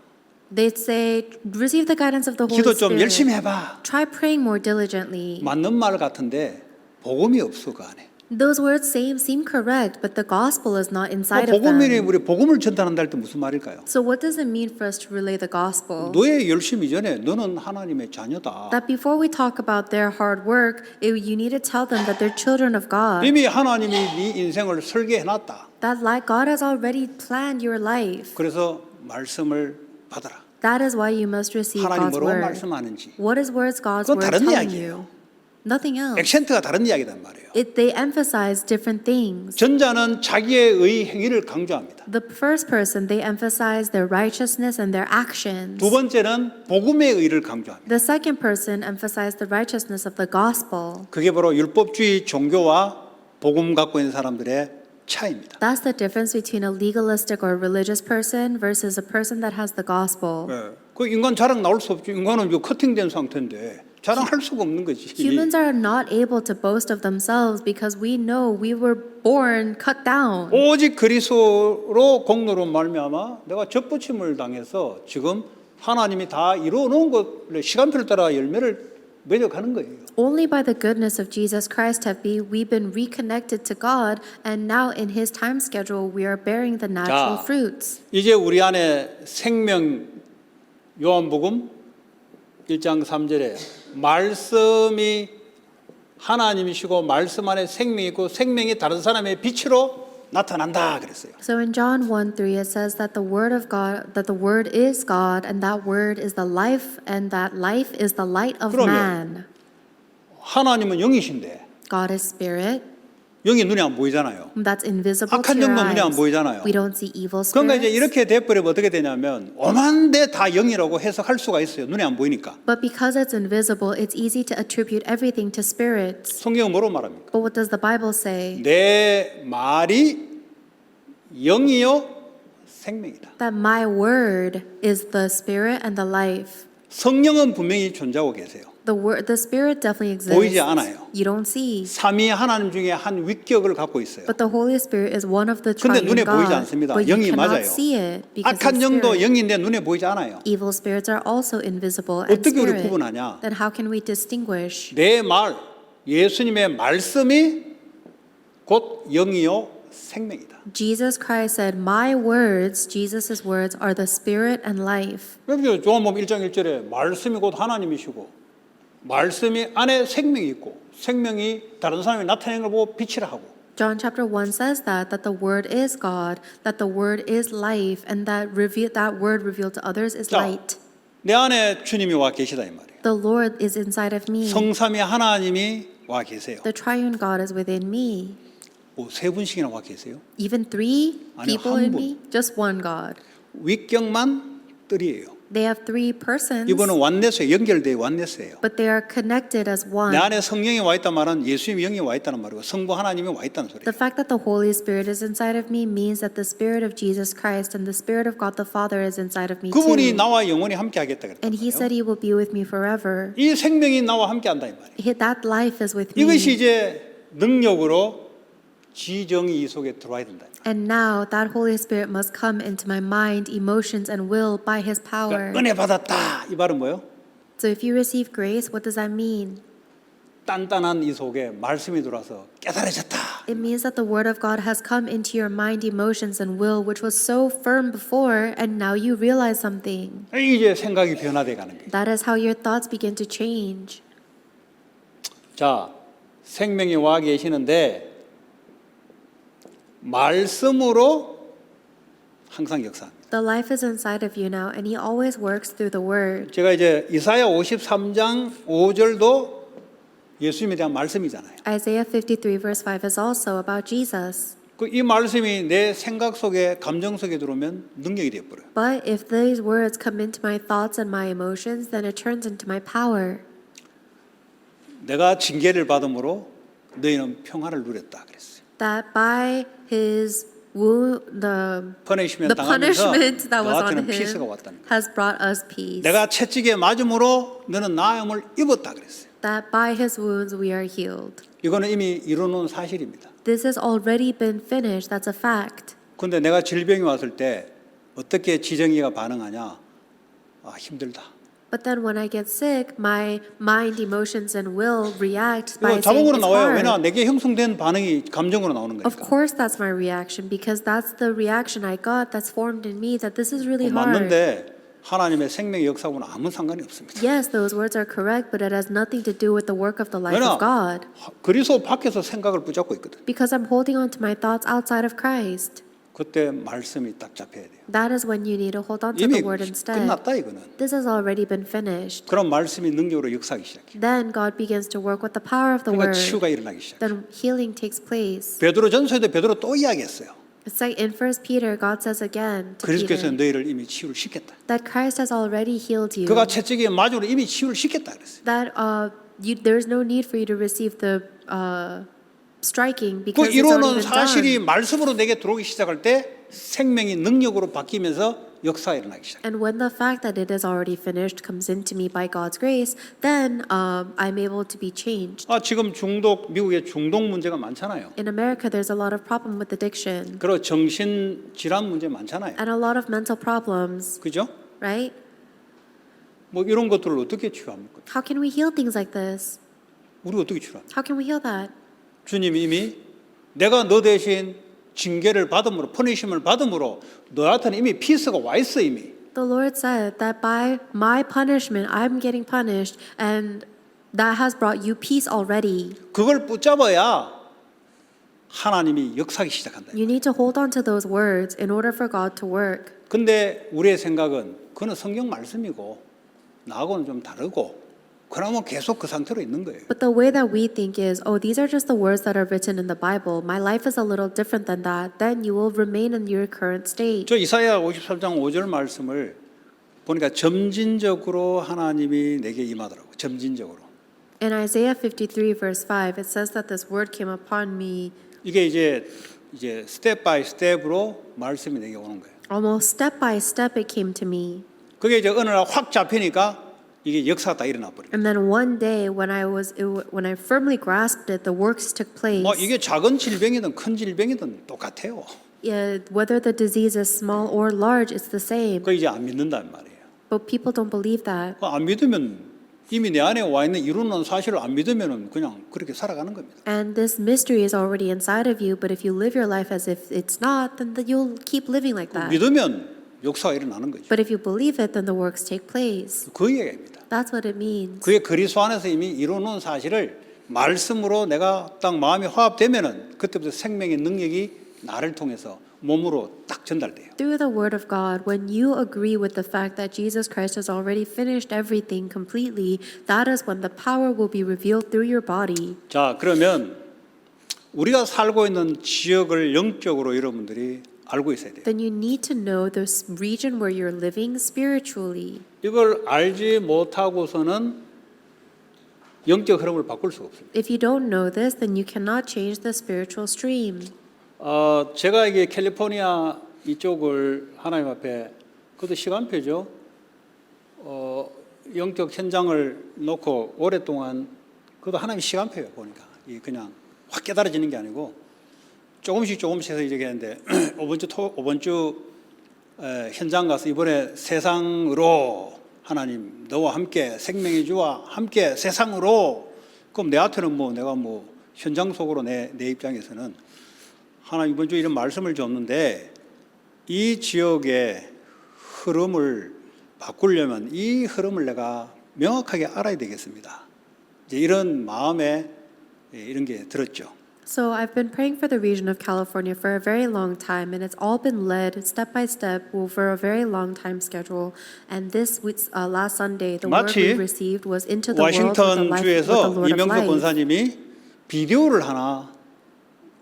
They'd say, receive the guidance of the Holy 기도 좀 열심히 Spirit. 해봐. Try praying more diligently. 맞는 말 같은데 복음이 없어 그 안에. Those words seem correct, but the gospel is not inside of 복음이 them. 우리 복음을 전달한다 할 때 무슨 말일까요? So what does it mean for us to relay the gospel? 너의 열심 이전에 너는 하나님의 자녀다. That before we talk about their hard work, you need to tell them that they're children of God. 이미 하나님이 네 인생을 설계해놨다. That like God has already planned your life. 그래서 말씀을 받아라. That is why you must receive 하나님 God's 뭐라고 word. 말씀하는지. What is words God's 그건 word 다른 telling 이야기예요. you? Nothing else. 액센트가 다른 이야기단 말이에요. They emphasize different things. 전자는 자기의 의 행위를 강조합니다. The first person, they emphasize their righteousness and their actions. 두 번째는 복음의 의를 강조합니다. The second person emphasized the righteousness of the gospel. 그게 바로 율법주의 종교와 복음 갖고 있는 사람들의 차이입니다. That's the difference between a legalistic or religious person versus a person that has the gospel. 그 인간 자랑 나올 수 없죠. 인간은 이거 커팅된 상태인데 자랑할 수가 없는 거지. Humans are not able to boast of themselves because we know we were born cut down. 오직 그리스도로 공로로 말미암아 내가 접붙임을 당해서 지금 하나님이 다 이루어 놓은 것을 시간표를 따라 열매를 맺어가는 거예요. Only by the goodness of Jesus Christ have we been reconnected to God, and now in His time schedule we are bearing the natural 자, fruits. 이제 우리 안에 생명 요한복음 1장 3절에 말씀이 하나님이시고 말씀 안에 생명이 있고 생명이 다른 사람의 빛으로 나타난다 그랬어요. So in John 1:3 it says that the word of God, that the word is God, and that word is the life, and that life is the light of 그러면 man. 하나님은 영이신데 God is spirit. 영이 눈에 안 보이잖아요. That's invisible to 악한 your 영도 눈에 안 eyes. 보이잖아요. We don't see evil 그러니까 이제 spirits. 이렇게 돼버리면 어떻게 되냐면 오만데 다 영이라고 해석할 수가 있어요. 눈에 안 보이니까. But because it's invisible, it's easy to attribute everything to spirits. 성경은 뭐로 말합니까? But what does the Bible say? 내 말이 영이요 생명이다. That my word is the spirit and the life. 성령은 분명히 존재하고 계세요. The spirit definitely exists. 보이지 않아요. You don't see. 삼위 하나님 중에 한 위격을 갖고 있어요. But the Holy Spirit is one of the 근데 triune 눈에 보이지 God. 않습니다. But you 영이 cannot 맞아요. see it because 악한 it's 영도 spirit. 영인데 눈에 보이지 않아요. Evil spirits are also invisible and 어떻게 우리 spirit. 구분하냐? Then how can we distinguish? 내 말, 예수님의 말씀이 곧 영이요 생명이다. Jesus Christ said, "My words, Jesus' words, are the spirit and life." 그래서 요한복음 1장 1절에 말씀이 곧 하나님이시고 말씀이 안에 생명이 있고 생명이 다른 사람이 나타내는 걸 보고 빛이라 하고 John chapter 1 says that the word is God, that the word is life, and that word revealed to others is 자, light. 내 안에 주님이 와 계시다 이 말이에요. The Lord is inside of me. 성삼위 하나님이 와 계세요. The triune God is within me. 뭐 세 분씩이나 와 계세요. Even three 아니, people 한 in 분. me? Just one God. 위격만 뜰이에요. They have three persons, 이번은 완네스에 연결돼 완네스예요. but they are connected as one. 내 안에 성령이 와 있단 말은 예수님이 영이 와 있다는 말이고 성부 하나님이 와 있다는 소리예요. The fact that the Holy Spirit is inside of me means that the Spirit of Jesus Christ and the Spirit of God the Father is inside of me 그분이 too. 나와 영원히 함께 하겠다 And He said 그랬잖아요. He will be with me forever. 이 생명이 나와 함께 한다 이 말이에요. That life is with 이것이 me. 이제 능력으로 지정이 속에 들어와야 된다. And now that Holy Spirit must come into my mind, emotions, and will by His power. 그러니까 은혜 받았다 이 말은 뭐예요? So if you receive grace, what does that mean? 단단한 이 속에 말씀이 들어와서 깨달아졌다. It means that the Word of God has come into your mind, emotions, and will, which was so firm before, and now you realize something. 이제 생각이 변화돼 가는 거예요. That is how your thoughts begin to change. 자, 생명이 와 계시는데 말씀으로 항상 역사합니다. The life is inside of you now, and He always works through the Word. 제가 이제 이사야 53장 5절도 예수님에 대한 말씀이잖아요. Isaiah 53 verse 5 is also about Jesus. 이 말씀이 내 생각 속에 감정 속에 들어오면 능력이 되어 버려요. But if these words come into my thoughts and my emotions, then it turns into my power. 내가 징계를 받음으로 너희는 평화를 누렸다 그랬어요. That by His the 퍼니시먼트 당하면서 punishment that was on 너한테는 피스가 Him 왔다는 거예요. has brought us peace. 내가 채찍에 맞음으로 너는 나음을 입었다 그랬어요. That by His wounds we are healed. 이거는 이미 이루어놓은 사실입니다. This has already been finished. That's a fact. 그런데 내가 질병이 왔을 때 어떻게 지정이가 반응하냐? 힘들다. But then when I get sick, my mind, emotions, and will react by 이거 saying 자동으로 it's 나와요. 왜냐? hard. 내게 형성된 반응이 감정으로 나오는 Of 거니까. course that's my reaction because that's the reaction I got that's formed in me that this is really hard. 맞는데 하나님의 생명의 역사하고는 아무 상관이 없습니다. Yes, those words are correct, but it has nothing to do with the work of the life 왜냐? of God 그리스도 밖에서 생각을 붙잡고 있거든. because I'm holding on to my thoughts outside of Christ. 그때 말씀이 딱 잡혀야 돼요. That is when you need to hold on to 이미 the word instead. 끝났다 이거는. This has already been finished. 그럼 말씀이 능력으로 역사하기 시작해요. Then God begins to work with the power of the 그러니까 word. 치유가 일어나기 시작해요. Then healing takes place. 베드로전서에도 베드로 또 이야기했어요. It's like in 1 Peter, God says again to 그리스도께서 Peter 너희를 이미 치유를 시켰다. that Christ has already healed you. 그가 채찍에 맞으로 이미 치유를 시켰다 그랬어요. That there's no need for you to receive the striking 그 because it's already 이루어놓은 been 사실이 done. 말씀으로 내게 들어오기 시작할 때 생명이 능력으로 바뀌면서 역사가 일어나기 시작해요. And when the fact that it is already finished comes into me by God's grace, then I'm able to be changed. 지금 미국에 중독 문제가 많잖아요. In America, there's a lot of problem with addiction 그리고 정신 질환 문제 많잖아요. and a lot of mental problems, 그죠? right? 뭐 이런 것들을 어떻게 치유합니까? How can we heal things like this? 우리 어떻게 치유합니까? How can we heal that? 주님이 이미 내가 너 대신 징계를 받음으로 퍼니심을 받음으로 너한테는 이미 피스가 와 있어 이미. The Lord said that by my punishment, I'm getting punished, and that has brought you peace already. 그걸 붙잡아야 하나님이 역사하기 시작한다. You need to hold on to those words in order for God to work. 근데 우리의 생각은 그는 성경 말씀이고 나하고는 좀 다르고 그러면 계속 그 상태로 있는 거예요. But the way that we think is, oh, these are just the words that are written in the Bible. My life is a little different than that. Then you will remain in your current state. 저 이사야 53장 5절 말씀을 보니까 점진적으로 하나님이 내게 임하더라고요. 점진적으로. In Isaiah 53 verse 5, it says that this word came upon me 이게 이제 스텝 바이 스텝으로 말씀이 내게 오는 거예요. almost step by step. It came to me. 그게 이제 어느 날 확 잡히니까 이게 역사가 다 일어나 버려요. And then one day when I firmly grasped it, the works took place. 이게 작은 질병이든 큰 질병이든 똑같아요. Yeah, whether the disease is small or large, it's the same. 그 이제 안 믿는단 말이에요. But people don't believe that. 안 믿으면 이미 내 안에 와 있는 이루는 사실을 안 믿으면은 그냥 그렇게 살아가는 겁니다. And this mystery is already inside of you, but if you live your life as if it's not, then you'll keep living like that. 믿으면 역사가 일어나는 거죠. But if you believe it, then the works take place. 그 얘기입니다. That's what it means. 그의 그리스도 안에서 이미 이루는 사실을 말씀으로 내가 딱 마음이 화합되면은 그때부터 생명의 능력이 나를 통해서 몸으로 딱 전달돼요. Through the word of God, when you agree with the fact that Jesus Christ has already finished everything completely, that is when the power will be revealed through your body. 자, 그러면 우리가 살고 있는 지역을 영적으로 여러분들이 알고 있어야 돼요. Then you need to know the region where you're living spiritually. 이걸 알지 못하고서는 영적 흐름을 바꿀 수가 없습니다. If you don't know this, then you cannot change the spiritual stream. 제가 이게 캘리포니아 이쪽을 하나님 앞에 그것도 시간표죠. 영적 현장을 놓고 오랫동안 그것도 하나님 시간표예요 보니까 이 그냥 확 깨달아지는 게 아니고 조금씩 해서 이렇게 했는데 이번 주 현장 가서 이번에 세상으로 하나님 너와 함께 생명의 주와 함께 세상으로 그럼 내 앞에는 내가 현장 속으로 내 입장에서는 하나님 이번 주에 이런 말씀을 줬는데 이 지역의 흐름을 바꾸려면 이 흐름을 내가 명확하게 알아야 되겠습니다. 이제 이런 마음에 이런 게 들었죠. So I've been praying for the region of California for a very long time, and it's all been led step by step over a very long time schedule. And this last Sunday, the word we received was into the world with the 워싱턴 life with the 주에서 Lord of 이명석 life. 권사님이 비디오를 하나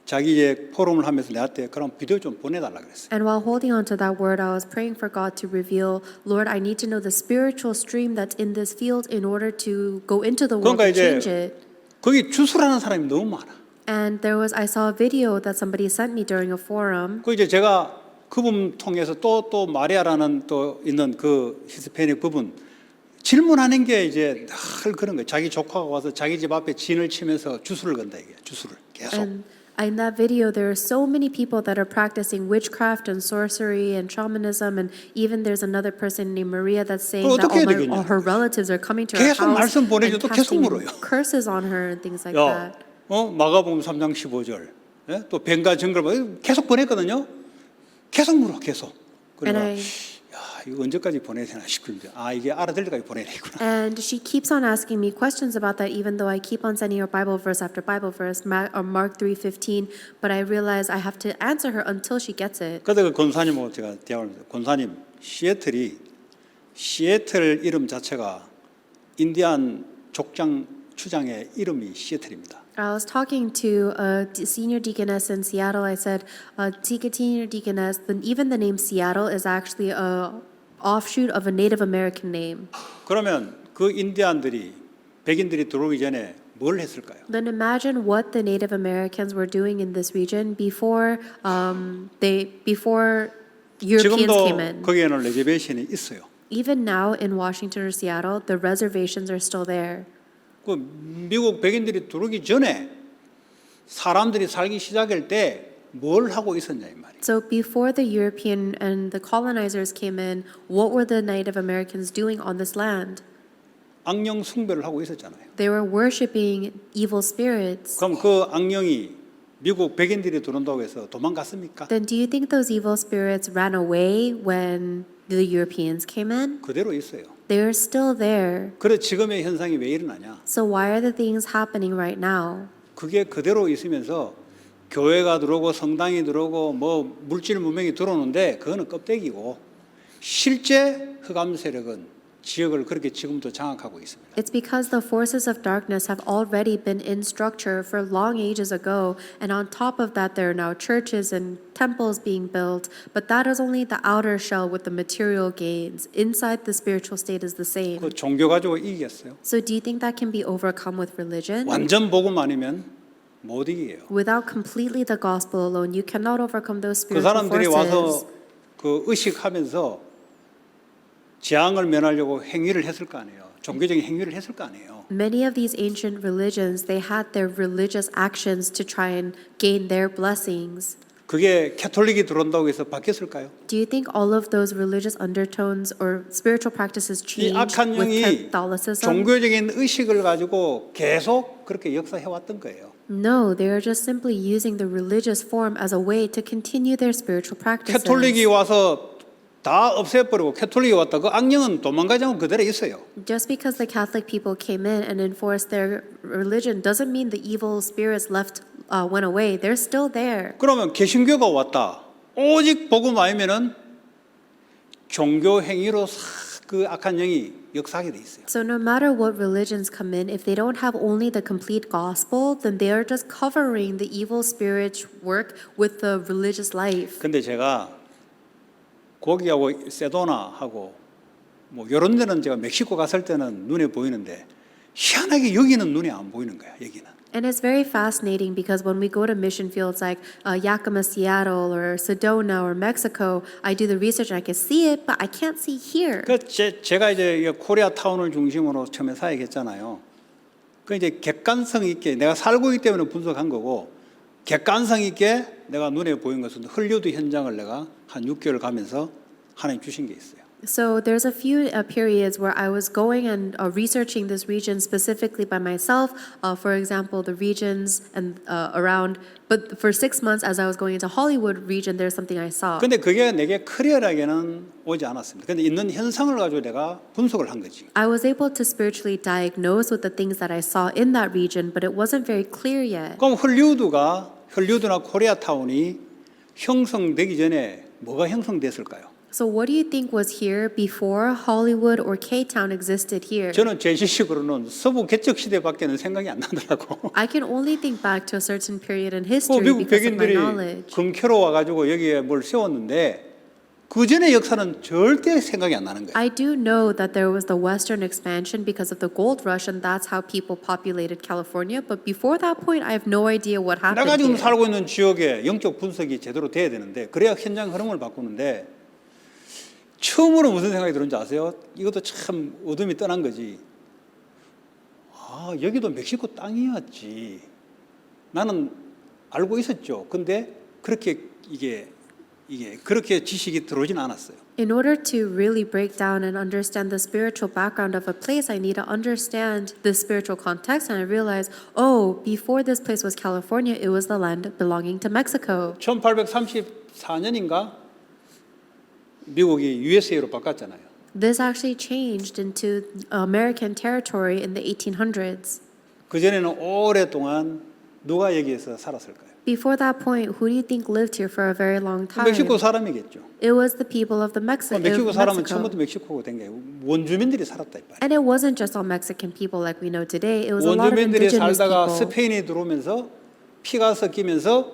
자기 이제 포럼을 하면서 내한테 그럼 비디오 좀 보내달라 그랬어요. And while holding on to that word, I was praying for God to reveal, Lord, I need to know the spiritual stream that's in this field in order to go into the world 그러니까 and change 이제 it. 거기 주술하는 사람이 너무 많아. And I saw a video that somebody sent me during a forum. 그 이제 제가 그분 통해서 또 마리아라는 또 있는 그 히스패닉 부분 질문하는 게 이제 늘 그런 거예요. 자기 조카가 와서 자기 집 앞에 진을 치면서 주술을 건다 이게 주술을 계속. And in that video, there are so many people that are practicing witchcraft and sorcery and shamanism, and even there's another person named Maria that's saying that all her relatives are coming to her 계속 house 말씀 and 보내줘도 계속 casting 물어요. curses on her and things like that. 마가복음 3장 15절, 또 뱀과 정글 계속 보냈거든요. 계속 물어, 계속. 그러니까 야, 이거 언제까지 보내야 되나 싶은데 이게 알아들 때까지 보내야 되구나. And she keeps on asking me questions about that, even though I keep on sending her Bible verse after Bible verse, Mark 3:15. But I realize I have to answer her until she gets it. 그때 그 권사님하고 제가 대화를 했어요. 권사님, 시애틀 이름 자체가 인디안 족장 추장의 이름이 시애틀입니다. I was talking to a senior deaconess in Seattle. I said, senior deaconess, even the name Seattle is actually a offshoot of a Native American name. 그러면 그 인디안들이 백인들이 들어오기 전에 뭘 했을까요? Then imagine what the Native Americans were doing in this region before Europeans came 지금도 in. 거기에는 레저베이션이 있어요. Even now in Washington or Seattle, the reservations are still there. 그 미국 백인들이 들어오기 전에 사람들이 살기 시작할 때 뭘 하고 있었냐 이 말이에요. So before the European and the colonizers came in, what were the Native Americans doing on this land? 악령 숭배를 하고 있었잖아요. They were worshiping evil spirits. 그럼 그 악령이 미국 백인들이 들어온다고 해서 도망갔습니까? Then do you think those evil spirits ran away when the Europeans came in? 그대로 있어요. They are still there. 그래 지금의 현상이 왜 일어나냐? So why are the things happening right now? 그게 그대로 있으면서 교회가 들어오고 성당이 들어오고 뭐 물질 문명이 들어오는데 그거는 껍데기고 실제 흑암 세력은 지역을 그렇게 지금도 장악하고 있습니다. It's because the forces of darkness have already been in structure for long ages ago, and on top of that, there are now churches and temples being built. But that is only the outer shell with the material gains. Inside, the spiritual state is the same. 그 종교 가지고 이기겠어요? So, do you think that can be overcome with religion? 완전 복음 아니면 못 이기게요. Without completely the gospel alone, you cannot overcome those 그 spiritual 사람들이 와서 forces. 그 의식하면서 재앙을 면하려고 행위를 했을 거 아니에요. 종교적인 행위를 했을 거 아니에요. Many of these ancient religions, they had their religious actions to try and gain their blessings. 그게 캐톨릭이 들어온다고 해서 바뀌었을까요? Do you think all of those religious undertones or spiritual practices 이 changed 악한 with 영이 Catholicism? 종교적인 의식을 가지고 계속 그렇게 역사해 왔던 거예요. No, they are just simply using the religious form as a way to continue their spiritual practices. 캐톨릭이 와서 다 없애버리고 캐톨릭이 왔다. 그 악령은 도망가지 않고 그대로 있어요. Just because the Catholic people came in and enforced their religion doesn't mean the evil spirits went away. They're still there. 그러면 개신교가 왔다. 오직 복음 아니면은 종교 행위로 그 악한 영이 역사하게 돼 있어요. So no matter what religions come in, if they don't have only the complete gospel, then they are just covering the evil spirit work with the religious life. 근데 제가 고기하고 세도나하고 뭐 이런 데는 제가 멕시코 갔을 때는 눈에 보이는데 희한하게 여기는 눈에 안 보이는 거야. 여기는. And it's very fascinating because when we go to mission fields like Yakima, Seattle, or Sedona, or Mexico, I do the research and I can see it, but I can't see here. 그 제가 이제 코리아 타운을 중심으로 처음에 사역했잖아요. 그 이제 객관성 있게 내가 살고 있기 때문에 분석한 거고 객관성 있게 내가 눈에 보인 것은 헐리우드 현장을 내가 한 6개월 가면서 하나님 주신 게 있어요. So there's a few periods where I was going and researching this region specifically by myself. For example, the regions and around. But for 6 months, as I was going into Hollywood region, there's something I saw. 근데 그게 내게 클리어하게는 오지 않았습니다. 근데 있는 현상을 가지고 내가 분석을 한 거지. I was able to spiritually diagnose with the things that I saw in that region, but it wasn't very clear yet. 그럼 헐리우드나 코리아 타운이 형성되기 전에 뭐가 형성됐을까요? So what do you think was here before Hollywood or K-Town existed here? 저는 제 지식으로는 서부 개척 시대밖에는 생각이 안 나더라고. I can only think back to a certain period in 그 history 미국 because of my 백인들이 knowledge. 금캐로 와가지고 여기에 뭘 세웠는데 그 전의 역사는 절대 생각이 안 나는 거예요. I do know that there was the Western expansion because of the gold rush, and that's how people populated California. But before that point, I have no idea what happened 내가 지금 here. 살고 있는 지역에 영적 분석이 제대로 돼야 되는데 그래야 현장 흐름을 바꾸는데 처음으로 무슨 생각이 들었는지 아세요? 이것도 참 어둠이 떠난 거지. 여기도 멕시코 땅이었지. 나는 알고 있었죠. 근데 그렇게 이게 그렇게 지식이 들어오진 않았어요. In order to really break down and understand the spiritual background of a place, I need to understand the spiritual context, and I realized, before this place was California, it was the land belonging to Mexico. 1834년인가 미국이 USA로 바꿨잖아요. This actually changed into American territory in the 1800s. 그전에는 오랫동안 누가 여기에서 살았을까요? Before that point, who do you think lived here for a very long time? 멕시코 사람이겠죠. It was the people of the 멕시코 사람은 처음부터 Mexico. 멕시코가 된 게 원주민들이 살았다 이 말이에요. And it wasn't just all Mexican people like we know today. It was a lot of 원주민들이 indigenous 살다가 people. 스페인이 들어오면서 피가 섞이면서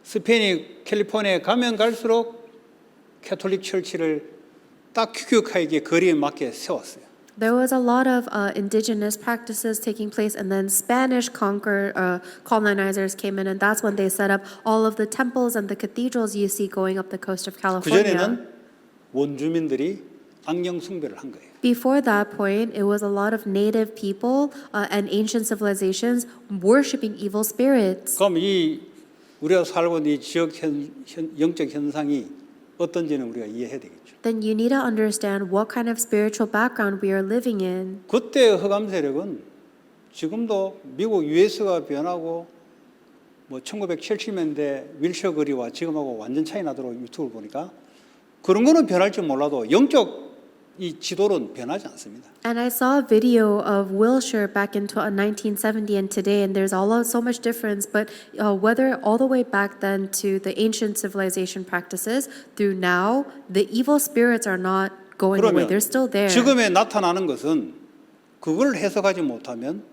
스페인이 캘리포니아에 가면 갈수록 캐톨릭 철치를 딱 규격하게 거리에 맞게 세웠어요. There was a lot of indigenous practices taking place, and then Spanish colonizers came in, and that's when they set up all of the temples and the cathedrals you see going up the coast of California. 그전에는 원주민들이 악령 숭배를 한 거예요. Before that point, it was a lot of native people and ancient civilizations worshiping evil spirits. 그럼 이 우리가 살고 있는 이 지역 영적 현상이 어떤지는 우리가 이해해야 되겠죠. Then you need to understand what kind of spiritual background we are living in. 그때 흑암 세력은 지금도 미국 US가 변하고 뭐 1970년대 윌셔 거리와 지금하고 완전 차이 나도록 유튜브를 보니까 그런 거는 변할지 몰라도 영적 이 지도는 변하지 않습니다. And I saw a video of Wilshire back in 1970 and today, and there's so much difference. But whether all the way back then to the ancient civilization practices through now, the evil spirits are not going away. 그러면 They're still there. 지금에 나타나는 것은 그걸 해석하지 못하면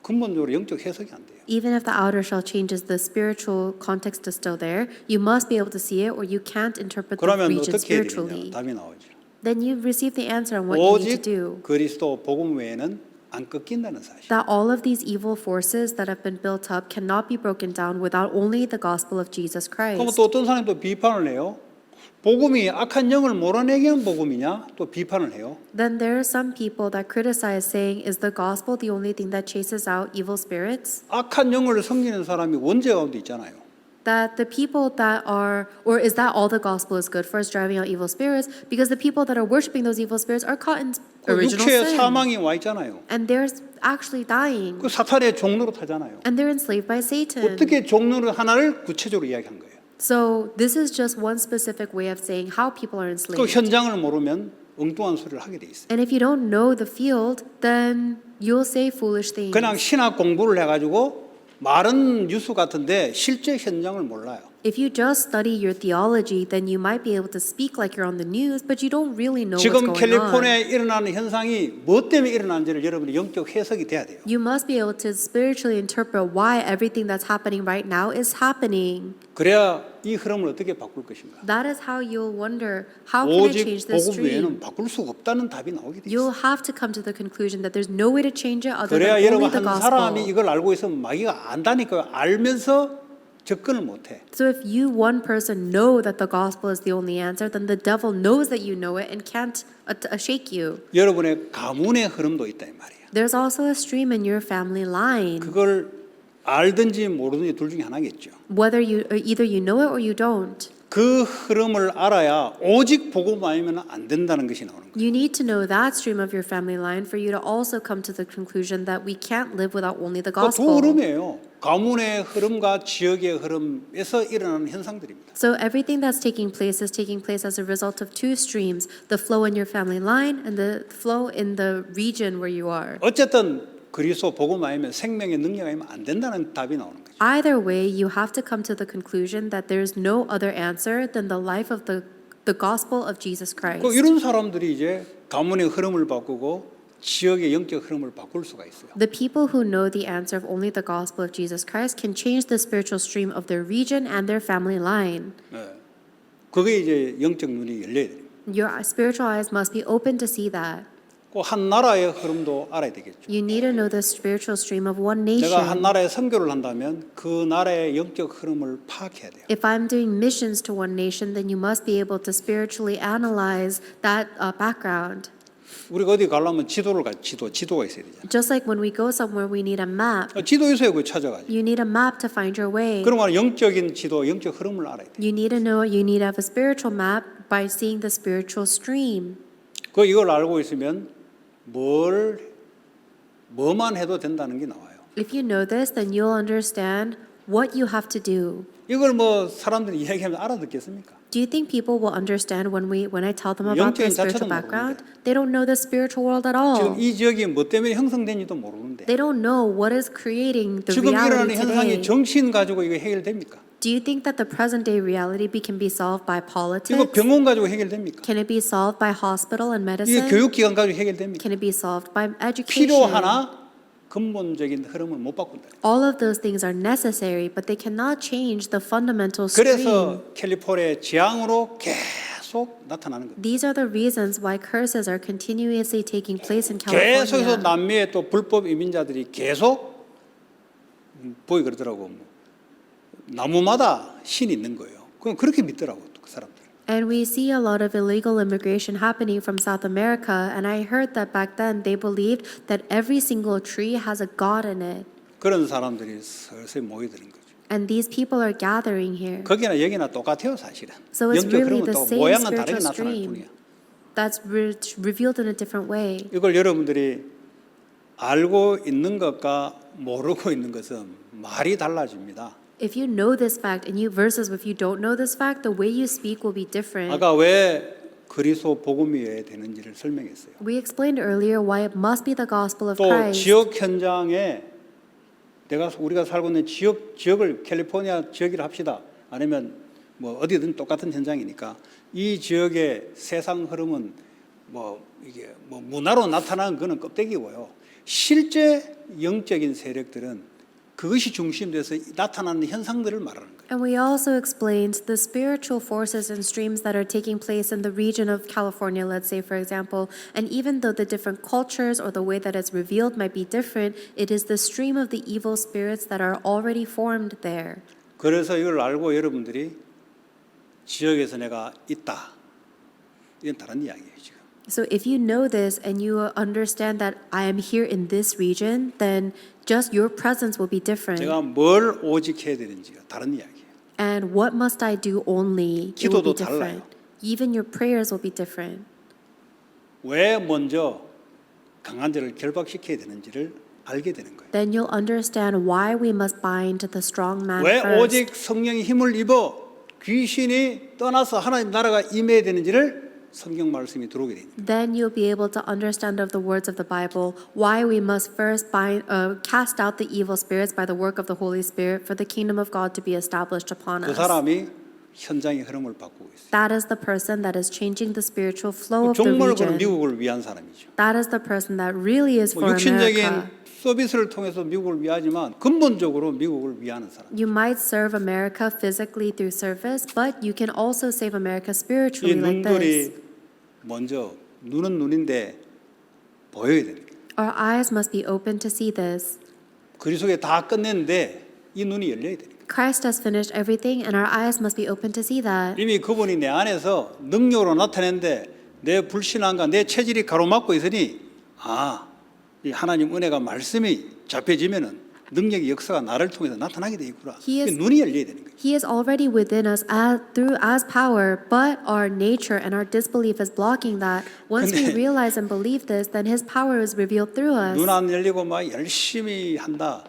근본적으로 영적 해석이 안 돼요. Even if the outer shell changes, the spiritual context is still there. You must be able to see it, or you can't interpret the 그러면 region 어떻게 해야 spiritually. 되느냐 답이 나오죠. Then you receive the answer on what you need to 오직 do. 그리스도 복음 외에는 안 꺾인다는 사실. That all of these evil forces that have been built up cannot be broken down without only the gospel of Jesus 그럼 Christ. 또 어떤 사람이 또 비판을 해요. 복음이 악한 영을 몰아내게 한 복음이냐? 또 비판을 해요. Then there are some people that criticize saying, is the gospel the only thing that chases out evil spirits? 악한 영을 섬기는 사람이 원죄 가운데 있잖아요. That the people that are, or is that all the gospel is good for, is driving out evil spirits? Because the people that are worshiping those evil spirits are caught in 그 original 육체의 sin. 사망이 와 있잖아요. And they're actually dying. 그 사탄의 종로로 타잖아요. And they're enslaved by Satan. 어떻게 종로를 하나를 구체적으로 이야기한 거예요. So this is just one specific way of saying how people are 그 enslaved. 현장을 모르면 엉뚱한 소리를 하게 돼 있어요. And if you don't know the field, then you'll say foolish things. 그냥 신학 공부를 해가지고 말은 뉴스 같은데 실제 현장을 몰라요. If you just study your theology, then you might be able to speak like you're on the news, but you don't really know what's 지금 going 캘리포니아에 on. 일어나는 현상이 뭐 때문에 일어나는지를 여러분이 영적 해석이 돼야 돼요. You must be able to spiritually interpret why everything that's happening right now is happening. 그래야 이 흐름을 어떻게 바꿀 것인가. That is how you'll wonder, how can I 오직 change this 복음 외에는 stream? 바꿀 수가 없다는 답이 나오게 돼 있어요. You'll have to come to the conclusion that there's no way to change it other 그래야 than 여러분 only the 한 사람이 gospel. 이걸 알고 있으면 마귀가 안다니까요. 알면서 접근을 못해. So if you, one person, know that the gospel is the only answer, then the devil knows that you know it and can't shake you. 여러분의 가문의 흐름도 있다 이 말이에요. There's also a stream in your family line. 그걸 알든지 모르든지 둘 중에 하나겠죠. Whether either you know it or you don't. 그 흐름을 알아야 오직 복음 아니면 안 된다는 것이 나오는 거예요. You need to know that stream of your family line for you to also come to the conclusion that we can't live without only the 두 gospel. 흐름이에요. 가문의 흐름과 지역의 흐름에서 일어나는 현상들입니다. So everything that's taking place is taking place as a result of two streams, the flow in your family line and the flow in the region where you are. 어쨌든 그리스도 복음 아니면 생명의 능력 아니면 안 된다는 답이 나오는 거죠. Either way, you have to come to the conclusion that there's no other answer than the life of the gospel of Jesus Christ. 그 이런 사람들이 이제 가문의 흐름을 바꾸고 지역의 영적 흐름을 바꿀 수가 있어요. The people who know the answer of only the gospel of Jesus Christ can change the spiritual stream of their region and their family line. 네. 그게 이제 영적 눈이 열려야 돼요. Your spiritual eyes must be open to see that. 꼭 한 나라의 흐름도 알아야 되겠죠. You need to know the spiritual stream of one 내가 한 nation. 나라에 선교를 한다면 그 나라의 영적 흐름을 파악해야 돼요. If I'm doing missions to one nation, then you must be able to spiritually analyze that background. 우리가 어디 가려면 지도가 있어야 되잖아요. Just like when we go somewhere, we need a map. 지도 있어야 그 찾아가죠. You need a map to find your way. 그러면 영적인 지도, 영적 흐름을 알아야 돼요. You need to know, you need to have a spiritual map by seeing the spiritual stream. 그 이걸 알고 있으면 뭐만 해도 된다는 게 나와요. If you know this, then you'll understand what you have to do. 이걸 뭐 사람들이 이야기하면 알아듣겠습니까? Do you think people will understand when I tell them about their 영적인 자체도 spiritual background? They don't know the spiritual world at 지금 all. 이 지역이 뭐 때문에 형성된지도 모르는데 They don't know what is creating the 지금 일어나는 reality 현상이 today. 정신 가지고 이거 해결됩니까? Do you think that the present day reality can be solved by 이거 politics? 병원 가지고 해결됩니까? Can it be solved by hospital and 이게 medicine? 교육기관 가지고 해결됩니까? Can it be solved by 필요 education? 하나 근본적인 흐름을 못 바꾼다. All of those things are necessary, but they cannot change the fundamental stream. 그래서 캘리포니아의 재앙으로 계속 나타나는 거예요. These are the reasons why curses are continuously taking place in 계속해서 California. 남미의 또 불법 이민자들이 계속 보이 그러더라고. 뭐. 나무마다 신이 있는 거예요. 그럼 그렇게 믿더라고 그 사람들. And we see a lot of illegal immigration happening from South America, and I heard that back then they believed that every single tree has a god in it. 그런 사람들이 슬슬 모여드는 거죠. And these people are gathering here. 거기나 여기나 똑같아요 사실은. So it's 영적 really 흐름은 the 또 same 모양은 다르게 spiritual 나타날 stream 뿐이야. that's revealed in a different way. 이걸 여러분들이 알고 있는 것과 모르고 있는 것은 말이 달라집니다. If you know this fact and you versus if you don't know this fact, the way you speak will be different. 아까 왜 그리스도 복음이어야 되는지를 설명했어요. We explained earlier why it must be the gospel of 또 Christ. 지역 현장에 우리가 살고 있는 지역을 캘리포니아 지역이라 합시다. 아니면 뭐 어디든 똑같은 현장이니까 이 지역의 세상 흐름은 이게 문화로 나타나는 거는 껍데기고요. 실제 영적인 세력들은 그것이 중심돼서 나타나는 현상들을 말하는 거예요. And we also explained the spiritual forces and streams that are taking place in the region of California, let's say, for example. And even though the different cultures or the way that it's revealed might be different, it is the stream of the evil spirits that are already formed there. 그래서 이걸 알고 여러분들이 지역에서 내가 있다. 이건 다른 이야기예요, 지금. So if you know this and you understand that I am here in this region, then just your presence will be different. 제가 뭘 오직 해야 되는지가 다른 이야기예요. And what must I do only? It will be 기도도 달라요. different. Even your prayers will be different. 왜 먼저 강한 자를 결박시켜야 되는지를 알게 되는 거예요. Then you'll understand why we must bind the strong man 왜 first. 오직 성령의 힘을 입어 귀신이 떠나서 하나님 나라가 임해야 되는지를 성경 말씀이 들어오게 됩니다. Then you'll be able to understand of the words of the Bible why we must first cast out the evil spirits by the work of the Holy Spirit for the kingdom of God to be established upon 그 us. 사람이 현장의 흐름을 바꾸고 있어요. That is the person that is changing the spiritual flow of the 정말 그럼 region. 미국을 위한 사람이죠. That is the person that really is for 육신적인 America. 서비스를 통해서 미국을 위하지만 근본적으로 미국을 위하는 사람. You might serve America physically through service, but you can also save America 이 spiritually like this. 눈들이 먼저 눈은 눈인데 보여야 되는 거예요. Our eyes must be open to see this. 그리스도에 다 끝냈는데 이 눈이 열려야 되는 거예요. Christ has finished everything, and our eyes must be open to see that. 이미 그분이 내 안에서 능력으로 나타냈는데 내 불신앙과 내 체질이 가로막고 있으니 이 하나님 은혜가 말씀이 잡혀지면은 능력의 역사가 나를 통해서 나타나게 돼 있구나. 눈이 열려야 되는 거예요. He is already within us as power, but our nature and our disbelief is blocking that. Once we 근데 realize and believe this, then His power is revealed through us. 눈 안 열리고 막 열심히 한다.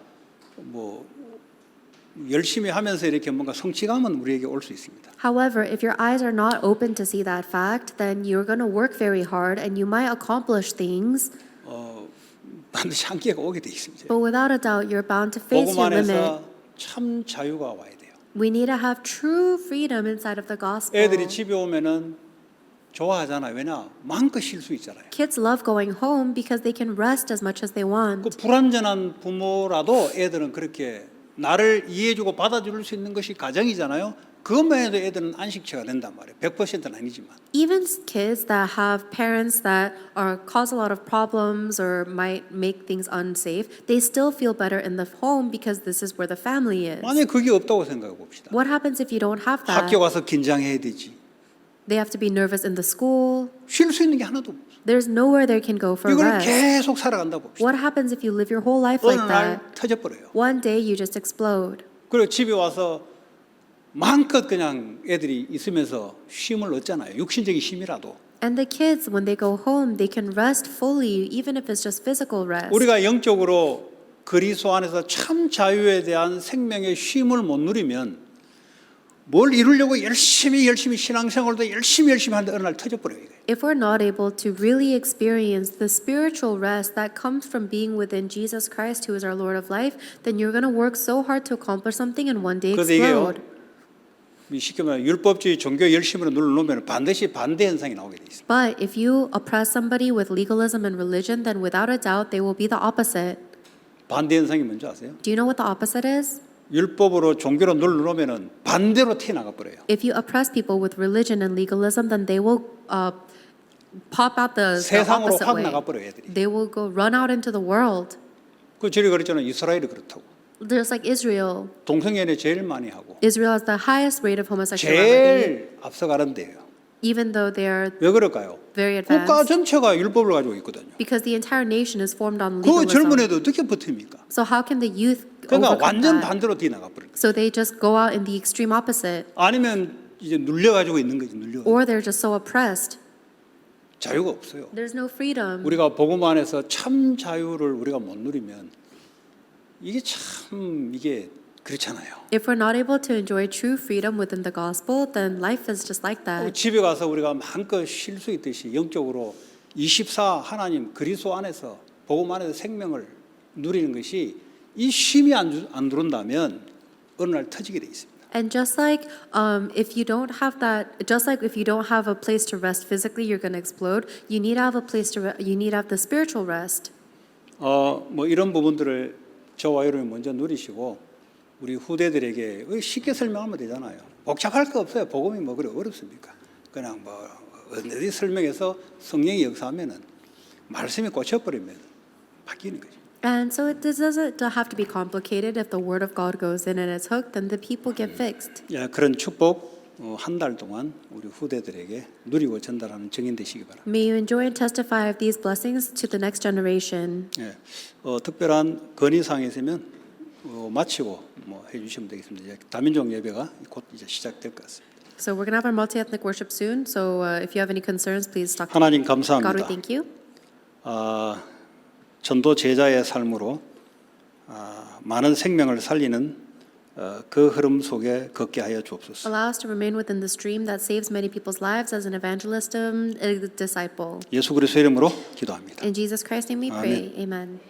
열심히 하면서 이렇게 뭔가 성취감은 우리에게 올 수 있습니다. However, if your eyes are not open to see that fact, then you're going to work very hard and you might accomplish things. 반드시 한계가 오게 돼 있습니다. But without a doubt, you're bound to face 복음 your limit. 안에서 참 자유가 와야 돼요. We need to have true freedom inside of the gospel. 애들이 집에 오면은 좋아하잖아요. 왜냐? 마음껏 쉴 수 있잖아요. Kids love going home because they can rest as much as they 그 want. 불완전한 부모라도 애들은 그렇게 나를 이해해주고 받아줄 수 있는 것이 가정이잖아요. 그것만 해도 애들은 안식처가 된단 말이에요. 100%는 아니지만. Even kids that have parents that cause a lot of problems or might make things unsafe, they still feel better in the home because this is where the family is. 만약에 그게 없다고 생각해 봅시다. What happens if you don't have that? 학교 가서 긴장해야 되지. They have to be nervous in the school. 쉴 수 있는 게 하나도 없어. There's nowhere they can go for 이걸 rest. 계속 살아간다고 봅시다. What happens if you live your whole life 어느 like 날 that? 터져버려요. One day you just explode. 그리고 집에 와서 마음껏 그냥 애들이 있으면서 쉼을 얻잖아요. 육신적인 쉼이라도. And the kids, when they go home, they can rest fully, even if it's just physical rest. 우리가 영적으로 그리스도 안에서 참 자유에 대한 생명의 쉼을 못 누리면 뭘 이루려고 열심히 신앙생활도 열심히 하는데 어느 날 터져버려요. 이게. If we're not able to really experience the spiritual rest that comes from being within Jesus Christ, who is our Lord of life, then you're going to work so hard to accomplish something and one day 그래서 이게요. explode. 쉽게 말하면 율법주의 종교 열심으로 눌러놓으면 반드시 반대 현상이 나오게 돼 있습니다. But if you oppress somebody with legalism and religion, then without a doubt they will be the opposite. 반대 현상이 뭔지 아세요? Do you know what the opposite is? 율법으로 종교로 눌러놓으면 반대로 튀어나가 버려요. If you oppress people with religion and legalism, then they will pop out the 세상으로 opposite 확 way. 나가버려요, 애들이. They will go run out into the world. 그 저리 그랬잖아요. 이스라엘이 그렇다고. Just like Israel. 동성연애 제일 많이 하고 Israel has the highest rate of homosexuality, 제일 앞서가는데요. even though they are 왜 그럴까요? very 국가 advanced. 전체가 율법을 가지고 있거든요. Because the entire nation is formed on 그 젊은 legalism. 애도 어떻게 버팁니까? So how can the youth 그러니까 overcome 완전 that? 반대로 뛰어나가 버려요. So they just go out in the extreme opposite. 아니면 이제 눌려가지고 있는 거지, 눌려. Or they're just so oppressed. 자유가 없어요. There's no freedom. 우리가 복음 안에서 참 자유를 우리가 못 누리면 이게 참 이게 그렇잖아요. If we're not able to enjoy true freedom within the gospel, then life is just like that. 집에 가서 우리가 마음껏 쉴 수 있듯이 영적으로 24 하나님 그리스도 안에서 복음 안에서 생명을 누리는 것이 이 쉼이 안 들어온다면 어느 날 터지게 돼 있습니다. And just like if you don't have that, just like if you don't have a place to rest physically, you're going to explode. You need to have a place to, you need to have the spiritual rest. 뭐 이런 부분들을 저와 여러분이 먼저 누리시고 우리 후대들에게 쉽게 설명하면 되잖아요. 복잡할 거 없어요. 복음이 뭐 그래 어렵습니까? 그냥 뭐 어디 설명해서 성령이 역사하면은 말씀이 꽂혀버리면 바뀌는 거죠. And so it doesn't have to be complicated. If the word of God goes in and it's hooked, then the people get fixed. 야, 그런 축복 한 달 동안 우리 후대들에게 누리고 전달하는 증인 되시기 바랍니다. May you enjoy and testify of these blessings to the next generation. 예, 특별한 건의사항이 있으면 마치고 뭐 해주시면 되겠습니다. 이제 다민족 예배가 곧 이제 시작될 것 같습니다. So we're going to have our multi-ethnic worship soon. So if you have any concerns, please talk to 하나님 God. We 감사합니다. thank you. 전도 제자의 삶으로 많은 생명을 살리는 그 흐름 속에 걷게 하여 주옵소서. Allow us to remain within the stream that saves many people's lives as an evangelist disciple. 예수 그리스도의 이름으로 기도합니다. In Jesus Christ's name we pray. Amen.